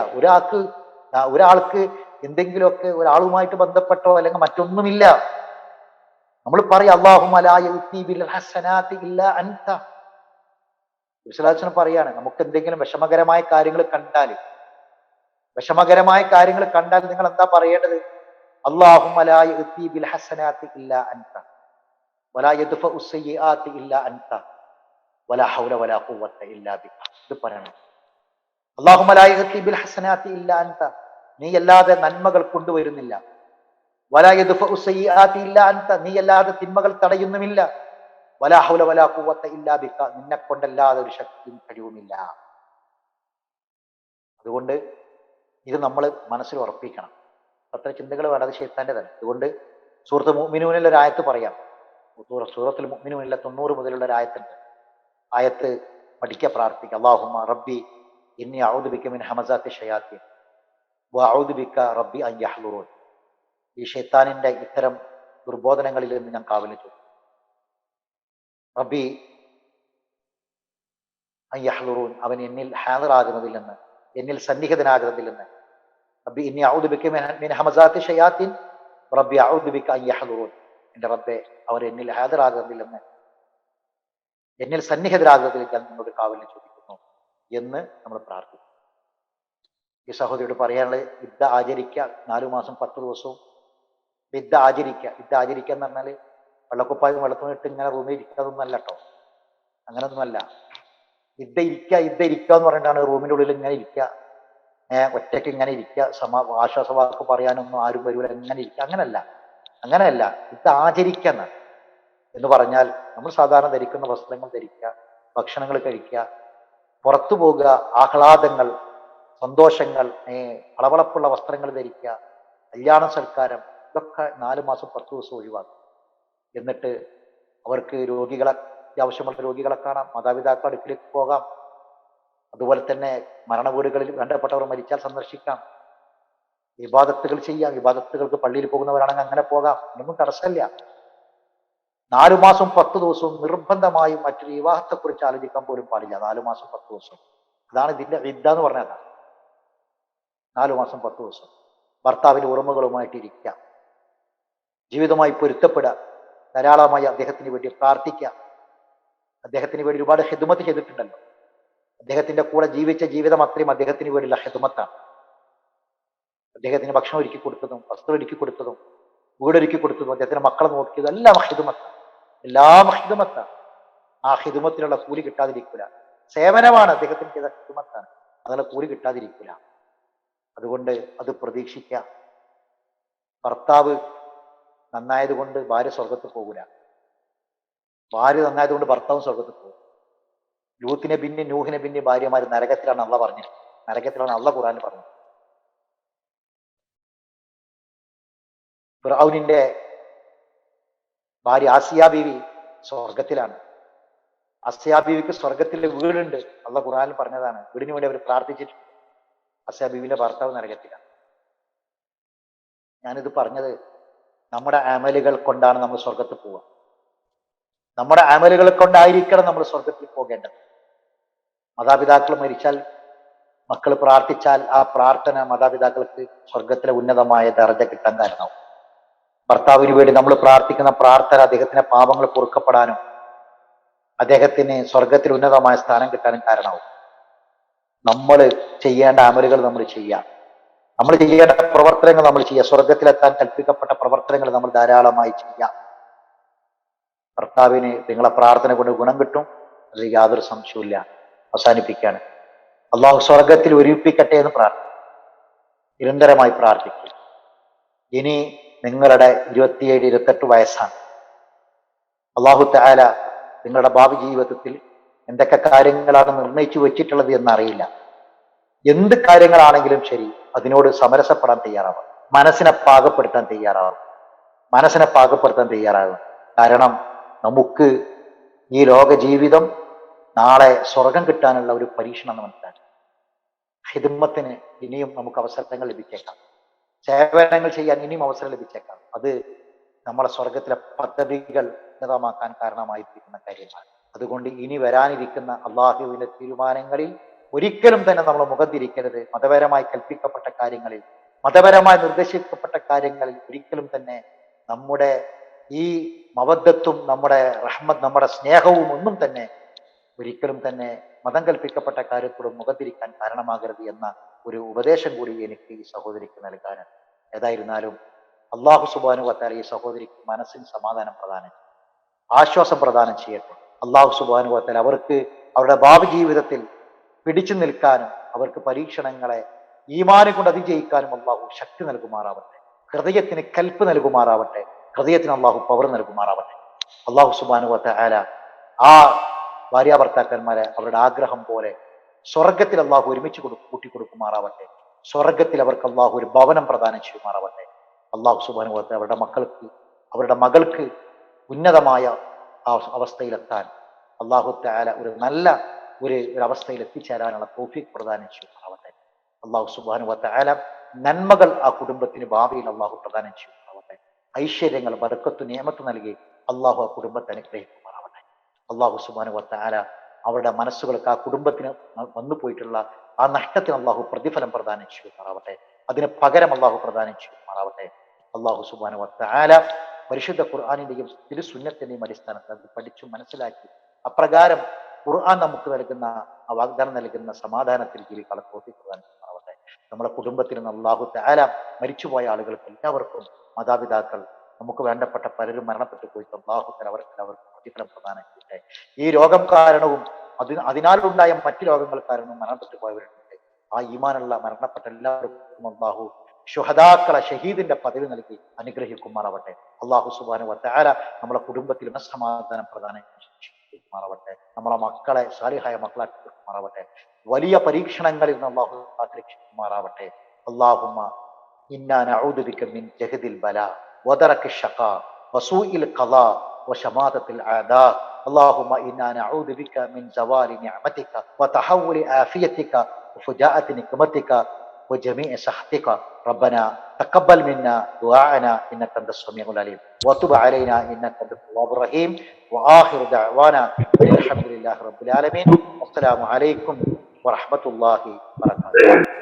S1: ഒരാൾക്ക് എന്തെങ്കിലുമൊക്കെ ഒരാളുമായിട്ട് ബന്ധപ്പെട്ടോ അല്ലെങ്കിൽ മറ്റൊന്നുമില്ല. നമ്മൾ പറയും അല്ലാഹുമ്മ ലാ യഅതി ബിൽ ഹസനാതി ഇല്ലാ അൻത. വിശ്വനാഥൻ പറയാണ്, നമുക്ക് എന്തെങ്കിലും വിഷമകരമായ കാര്യങ്ങൾ കണ്ടാൽ നിങ്ങൾ എന്താ പറയേണ്ടത്? അല്ലാഹുമ്മ ലാ യഅതി ബിൽ ഹസനാതി ഇല്ലാ അൻത വലാ യദ്ഫഉ സയ്യിആതി ഇല്ലാ അൻത വലാ ഹൗല വലാ ഖുവത ഇല്ലാ ബിക. ഇത് പറയണം. അല്ലാഹുമ്മ ലാ യഅതി ബിൽ ഹസനാതി ഇല്ലാ അൻത, നീ അല്ലാതെ നന്മകൾ കൊണ്ടുവരുന്നില്ല. വലാ യദ്ഫഉ സയ്യിആതി ഇല്ലാ അൻത, നീ അല്ലാതെ തിന്മകൾ തടയുന്നുമില്ല. വലാ ഹൗല വലാ ഖുവത ഇല്ലാ ബിക, നിന്നെ കൊണ്ടല്ലാതെ ഒരു ശക്തിയും കഴിവുമില്ല. അതുകൊണ്ട് ഇത് നമ്മൾ മനസ്സിൽ ഉറപ്പിക്കണം. അത്ര ചിന്തകൾ വേണം. അത് ശൈത്താന്റെ തന്നെ. അതുകൊണ്ട് സൂറത്ത് മുഅ്മിനൂനിൽ ഒരു ആയത്ത് പറയാം. സൂറത്തുൽ മുഅ്മിനൂനിലെ 90 മുതലുള്ള ഒരു ആയത്തുണ്ട്. ആയത്ത് പഠിക്കുക, പ്രാർത്ഥിക്കുക. അല്ലാഹുമ്മ റബ്ബി ഇന്നി അഊദു ബിക മിൻ ഹമസാത്തി ശയാത്തീൻ വഅഊദു ബിക റബ്ബി അൻ യഹ്ളുറൂൻ. ഈ ശൈത്താനിന്റെ ഇത്തരം ദുർബോധനങ്ങളിൽ നിന്ന് ഞാൻ കാവൽ ചോദിക്കും. റബ്ബി അൻ യഹ്ളുറൂൻ, അവൻ എന്നിൽ ഹാദിറാകുന്നതിൽ നിന്ന്, എന്നിൽ സന്നിഹിതനാകുന്നതിൽ നിന്ന്. റബ്ബി ഇന്നി അഊദു ബിക മിൻ ഹമസാത്തി ശയാത്തീൻ റബ്ബി അഊദു ബിക അൻ യഹ്ളുറൂൻ. എന്റെ റബ്ബെ, അവർ എന്നിൽ ഹാദിറാകുന്നതിൽ നിന്ന്, എന്നിൽ സന്നിഹിതരാകുന്നതിൽ ഞാൻ നിന്നോട് കാവലിനെ ചോദിക്കുന്നു എന്ന് നമ്മൾ പ്രാർത്ഥിക്കും. ഈ സഹോദരിയോട് പറയാനുള്ളത്, യുദ്ധ ആചരിക്കുക. 4 മാസം 10 ദിവസവും യുദ്ധ ആചരിക്കുക. യുദ്ധ ആചരിക്കുക എന്ന് പറഞ്ഞാൽ വെള്ളക്കുപ്പായും വെള്ളത്തുണിട്ട് ഇങ്ങനെ റൂമിൽ ഇരിക്കാതൊന്നല്ല കേട്ടോ. അങ്ങനൊന്നുമല്ല. യുദ്ധ ഇരിക്കുക എന്ന് പറഞ്ഞിട്ടാണ് റൂമിൻ്റെ ഉള്ളിൽ ഇങ്ങനെ ഇരിക്കുക, ഒറ്റയ്ക്ക് ഇങ്ങനെ ഇരിക്കുക, ആശ്വാസവാക്ക് പറയാനൊന്നും ആരും വരൂല, ഇങ്ങനെ ഇരിക്കുക. അങ്ങനെയല്ല. യുദ്ധ ആചരിക്കുക എന്ന് പറഞ്ഞാൽ നമ്മൾ സാധാരണ ധരിക്കുന്ന വസ്ത്രങ്ങൾ ധരിക്കുക, ഭക്ഷണങ്ങൾ കഴിക്കുക, പുറത്തു പോകുക, ആഹ്ലാദങ്ങൾ, സന്തോഷങ്ങൾ, വളവളപ്പുള്ള വസ്ത്രങ്ങൾ ധരിക്കുക, കല്യാണ സൽക്കാരം, ഇതൊക്കെ 4 മാസം 10 ദിവസം ഒഴിവാക്കും. എന്നിട്ട് അവർക്ക് അത്യാവശ്യമുള്ള രോഗികളെ കാണാം, മാതാപിതാക്കളുടെ അടുക്കിലേക്ക് പോകാം. അതുപോലെ തന്നെ മരണ വീടുകളിൽ വേണ്ടപ്പെട്ടവർ മരിച്ചാൽ സന്ദർശിക്കാം, ഇബാദത്തുകൾ ചെയ്യാം. ഇബാദത്തുകൾക്ക് പള്ളിയിൽ പോകുന്നവരാണെങ്കിൽ അങ്ങനെ പോകാം. ഒന്നും തടസ്സമില്ല. 4 മാസം 10 ദിവസവും നിർബന്ധമായും മറ്റൊരു വിവാഹത്തെക്കുറിച്ച് ആലോചിക്കാൻ പോലും പാടില്ല. 4 മാസം 10 ദിവസം. അതാണ് ഇതിന്റെ ഇദ്ദ എന്ന് പറഞ്ഞാൽ. 4 മാസം 10 ദിവസം ഭർത്താവിന്റെ ഓർമ്മകളുമായിട്ട് ഇരിക്കുക, ജീവിതമായി പൊരുത്തപ്പെടുക, ധാരാളമായി അദ്ദേഹത്തിന് വേണ്ടി പ്രാർത്ഥിക്കുക. അദ്ദേഹത്തിന് വേണ്ടി ഒരുപാട് ഹിദ്മത്ത് ചെയ്തിട്ടുണ്ടല്ലോ. അദ്ദേഹത്തിന്റെ കൂടെ ജീവിച്ച ജീവിതം അത്രയും അദ്ദേഹത്തിന് വേണ്ടിയുള്ള ഹിദ്മത്താണ്. അദ്ദേഹത്തിന് ഭക്ഷണം ഒരുക്കി കൊടുത്തതും വസ്ത്രം ഒരുക്കി കൊടുത്തതും വീടൊരുക്കി കൊടുത്തതും അദ്ദേഹത്തിന്റെ മക്കളെ നോക്കിയതും എല്ലാം ഹിദ്മത്താണ്. ആ ഹിദ്മത്തിനുള്ള കൂലി കിട്ടാതിരിക്കില്ല. സേവനമാണ് അദ്ദേഹത്തിന് ചെയ്ത ഹിദ്മത്താണ്, അതിനുള്ള കൂലി കിട്ടാതിരിക്കില്ല. അതുകൊണ്ട് അത് പ്രതീക്ഷിക്കുക. ഭർത്താവ് നന്നായത് കൊണ്ട് ഭാര്യ സ്വർഗത്ത് പോകൂല, ഭാര്യ നന്നായത് കൊണ്ട് ഭർത്താവും സ്വർഗത്ത് പോകും. ലൂത്തിനെ പിന്നെ നൂഹിനെ പിന്നെ ഭാര്യമാര് നരകത്തിലാണ് അള്ളാഹ് പറഞ്ഞത്. നരകത്തിലാണ് അള്ളാഹ് ഖുർആനിൽ പറഞ്ഞത്. ഫിർഔനിന്റെ ഭാര്യ ആസിയ ബീവി സ്വർഗത്തിലാണ്. ആസിയ ബീവിക്ക് സ്വർഗത്തിലെ വീടുണ്ട്. അള്ളാഹ് ഖുർആനിൽ പറഞ്ഞതാണ്. വീടിന് വേണ്ടി അവർ പ്രാർത്ഥിച്ചിട്ടുണ്ട്. ആസിയ ബീവിന്റെ ഭർത്താവ് നരകത്തിലാണ്. ഞാനിത് പറഞ്ഞത് നമ്മുടെ അമലുകൾ കൊണ്ടാണ് നമ്മൾ സ്വർഗത്തിൽ പോവുക. നമ്മുടെ അമലുകൾ കൊണ്ടായിരിക്കണം നമ്മൾ സ്വർഗത്തിൽ പോകേണ്ടത്. മാതാപിതാക്കൾ മരിച്ചാൽ, മക്കൾ പ്രാർത്ഥിച്ചാൽ ആ പ്രാർത്ഥന മാതാപിതാക്കൾക്ക് സ്വർഗത്തിലെ ഉന്നതമായ ദർജ കിട്ടാൻ കാരണമാവും. ഭർത്താവിന് വേണ്ടി നമ്മൾ പ്രാർത്ഥിക്കുന്ന പ്രാർത്ഥന അദ്ദേഹത്തിന്റെ പാപങ്ങൾ പൊറുക്കപ്പെടാനും അദ്ദേഹത്തിന് സ്വർഗത്തിൽ ഉന്നതമായ സ്ഥാനം കിട്ടാനും കാരണമാവും. നമ്മൾ ചെയ്യേണ്ട അമലുകൾ നമ്മൾ ചെയ്യാം, നമ്മൾ ചെയ്യേണ്ട പ്രവർത്തനങ്ങൾ നമ്മൾ ചെയ്യാം. സ്വർഗത്തിലെത്താൻ കൽപ്പിക്കപ്പെട്ട പ്രവർത്തനങ്ങൾ നമ്മൾ ധാരാളമായി ചെയ്യാം. ഭർത്താവിന് നിങ്ങളെ പ്രാർത്ഥന കൊണ്ട് ഗുണം കിട്ടും, അതിൽ യാതൊരു സംശയവുമില്ല. അവസാനിപ്പിക്കുകയാണ്. അള്ളാഹു സ്വർഗത്തിൽ ഒരുമിപ്പിക്കട്ടെ എന്ന് പ്രാർത്ഥിക്കും. നിരന്തരമായി പ്രാർത്ഥിക്കും. ഇനി നിങ്ങളുടെ 27, 28 വയസ്സാണ്. അള്ളാഹു തആല നിങ്ങളുടെ ഭാവി ജീവിതത്തിൽ എന്തൊക്കെ കാര്യങ്ങളാണ് നിർണയിച്ചു വെച്ചിട്ടുള്ളത് എന്നറിയില്ല. എന്ത് കാര്യങ്ങളാണെങ്കിലും ശരി, അതിനോട് സമരസപ്പെടാൻ തയ്യാറാവും. മനസ്സിനെ പാകപ്പെടുത്താൻ തയ്യാറാകും. കാരണം നമുക്ക് ഈ ലോക ജീവിതം നാളെ സ്വർഗം കിട്ടാനുള്ള ഒരു പരീക്ഷണം മനസ്സിലാക്കി. ഹിദ്മത്തിന് ഇനിയും നമുക്ക് അവസരങ്ങൾ ലഭിച്ചേക്കാം, സേവനങ്ങൾ ചെയ്യാൻ ഇനിയും അവസരം ലഭിച്ചേക്കാം. അത് നമ്മളെ സ്വർഗത്തിലെ പദ്ധതികൾ ഉന്നതമാക്കാൻ കാരണമായിരിക്കുന്ന കാര്യമാണ്. അതുകൊണ്ട് ഇനി വരാനിരിക്കുന്ന അള്ളാഹുവിന്റെ തീരുമാനങ്ങളിൽ ഒരിക്കലും തന്നെ നമ്മൾ മുഖം തിരിക്കരുത്. മതപരമായി കൽപ്പിക്കപ്പെട്ട കാര്യങ്ങളിൽ, മതപരമായി നിർദ്ദേശിക്കപ്പെട്ട കാര്യങ്ങളിൽ ഒരിക്കലും തന്നെ നമ്മുടെ ഈ മവദ്ദത്തും നമ്മുടെ റഹ്മത്ത്, നമ്മുടെ സ്നേഹവും ഒന്നും തന്നെ ഒരിക്കലും തന്നെ മതം കൽപ്പിക്കപ്പെട്ട കാര്യത്തോടും മുഖം തിരിക്കാൻ കാരണമാകരുത് എന്ന ഒരു ഉപദേശം കൂടി എനിക്ക് ഈ സഹോദരിക്ക് നൽകാനാണ്. ഏതായിരുന്നാലും അള്ളാഹു സുബ്ഹാനഹു വ തആല ഈ സഹോദരിക്ക് മനസ്സിന് സമാധാനം പ്രദാനം, ആശ്വാസം പ്രദാനം ചെയ്യട്ടെ. അള്ളാഹു സുബ്ഹാനഹു വ തആല അവർക്ക് അവരുടെ ഭാവി ജീവിതത്തിൽ പിടിച്ചു നിൽക്കാനും അവർക്ക് പരീക്ഷണങ്ങളെ ഈമാനെ കൊണ്ട് അതിജയിക്കാനും അള്ളാഹു ശക്തി നൽകുമാറാവട്ടെ. ഹൃദയത്തിന് കൽപ്പ് നൽകുമാറാവട്ടെ. ഹൃദയത്തിന് അള്ളാഹു പവർ നൽകുമാറാവട്ടെ. അള്ളാഹു സുബ്ഹാനഹു വ തആല ആ ഭാര്യ ഭർത്താക്കന്മാരെ അവരുടെ ആഗ്രഹം പോലെ സ്വർഗത്തിൽ അള്ളാഹു ഒരുമിച്ച് കൂട്ടിക്കൊടുക്കുമാറാവട്ടെ. സ്വർഗത്തിൽ അവർക്ക് അള്ളാഹു ഒരു ഭവനം പ്രദാനം ചെയ്യുമാറാവട്ടെ. അള്ളാഹു സുബ്ഹാനഹു വ തആല അവരുടെ മകൾക്ക് ഉന്നതമായ ആ അവസ്ഥയിലെത്താൻ അള്ളാഹു തആല ഒരു നല്ല ഒരു അവസ്ഥയിൽ എത്തിച്ചേരാനുള്ള തൗഫീഖ് പ്രദാനം ചെയ്യുമാറാവട്ടെ. അള്ളാഹു സുബ്ഹാനഹു വ തആല നന്മകൾ ആ കുടുംബത്തിന് ഭാവിയിൽ അള്ളാഹു പ്രദാനം ചെയ്യുമാറാവട്ടെ. ഐശ്വര്യങ്ങൾ, ബർക്കത്ത്, നിഅമത്ത് നൽകി അള്ളാഹു ആ കുടുംബത്തെ അനുഗ്രഹിക്കുമാറാവട്ടെ. അള്ളാഹു സുബ്ഹാനഹു വ തആല അവരുടെ മനസ്സുകൾക്ക്, ആ കുടുംബത്തിന് വന്നു പോയിട്ടുള്ള ആ നഷ്ടത്തിന് അള്ളാഹു പ്രതിഫലം പ്രദാനം ചെയ്യുമാറാവട്ടെ. അതിന് പകരം അള്ളാഹു പ്രദാനം ചെയ്യുമാറാവട്ടെ. അള്ളാഹു സുബ്ഹാനഹു വ തആല പരിശുദ്ധ ഖുർആനിന്റെയും തിരുസുന്നത്തിന്റെയും അടിസ്ഥാനത്തിൽ അത് പഠിച്ചു മനസ്സിലാക്കി അപ്രകാരം ഖുർആൻ നമുക്ക് നൽകുന്ന, ആ വാഗ്ദാനം നൽകുന്ന സമാധാനത്തിൽ ജീവിക്കാനുള്ള തൗഫീഖ് പ്രദാനം ചെയ്യുമാറാവട്ടെ. നമ്മുടെ കുടുംബത്തിൽ നിന്ന് അള്ളാഹു തആല മരിച്ചുപോയ ആളുകൾക്ക് എല്ലാവർക്കും, മാതാപിതാക്കൾ, നമുക്ക് വേണ്ടപ്പെട്ട പലരും മരണപ്പെട്ടു പോയിട്ട് അള്ളാഹു തആല അവർക്ക് പ്രതിഫലം പ്രദാനം ചെയ്യട്ടെ. ഈ രോഗം കാരണവും അതിനാലുണ്ടായ മറ്റു രോഗങ്ങൾ കാരണവും മരണപ്പെട്ടു പോയവരുണ്ട്. ആ ഈമാനുള്ള മരണപ്പെട്ട എല്ലാവർക്കും അള്ളാഹു ശുഹദാക്കളെ, ഷഹീദിന്റെ പദവി നൽകി അനുഗ്രഹിക്കുമാറാവട്ടെ. അള്ളാഹു സുബ്ഹാനഹു വ തആല നമ്മളെ കുടുംബത്തിൽ സമാധാനം പ്രദാനം ചെയ്യുമാറാവട്ടെ. നമ്മളെ മക്കളെ സാലിഹായ മക്കളാക്കി തീർക്കുമാറാവട്ടെ. വലിയ പരീക്ഷണങ്ങളിൽ നിന്ന് അള്ളാഹു കാത്തുരക്ഷിക്കുമാറാവട്ടെ. അല്ലാഹുമ്മ ഇന്നാ നഊദു ബിക മിൻ ജഹദിൽ ബലാ വദറകി ശഖാ വസൂഇൽ ഖളാ വശമാതത്തിൽ ആദാ. اللهم إنا نعوذ بك من زوال نعمتك وتحول عافيتك وفجاءة نقمتك وجميع سخطك. ربنا تقبل منا دعاءنا إنك أنت السميع العليم وتب علينا إنك أنت التواب الرحيم. وآخر دعوانا الحمد لله رب العالمين. والسلام عليكم ورحمة الله وبركاته.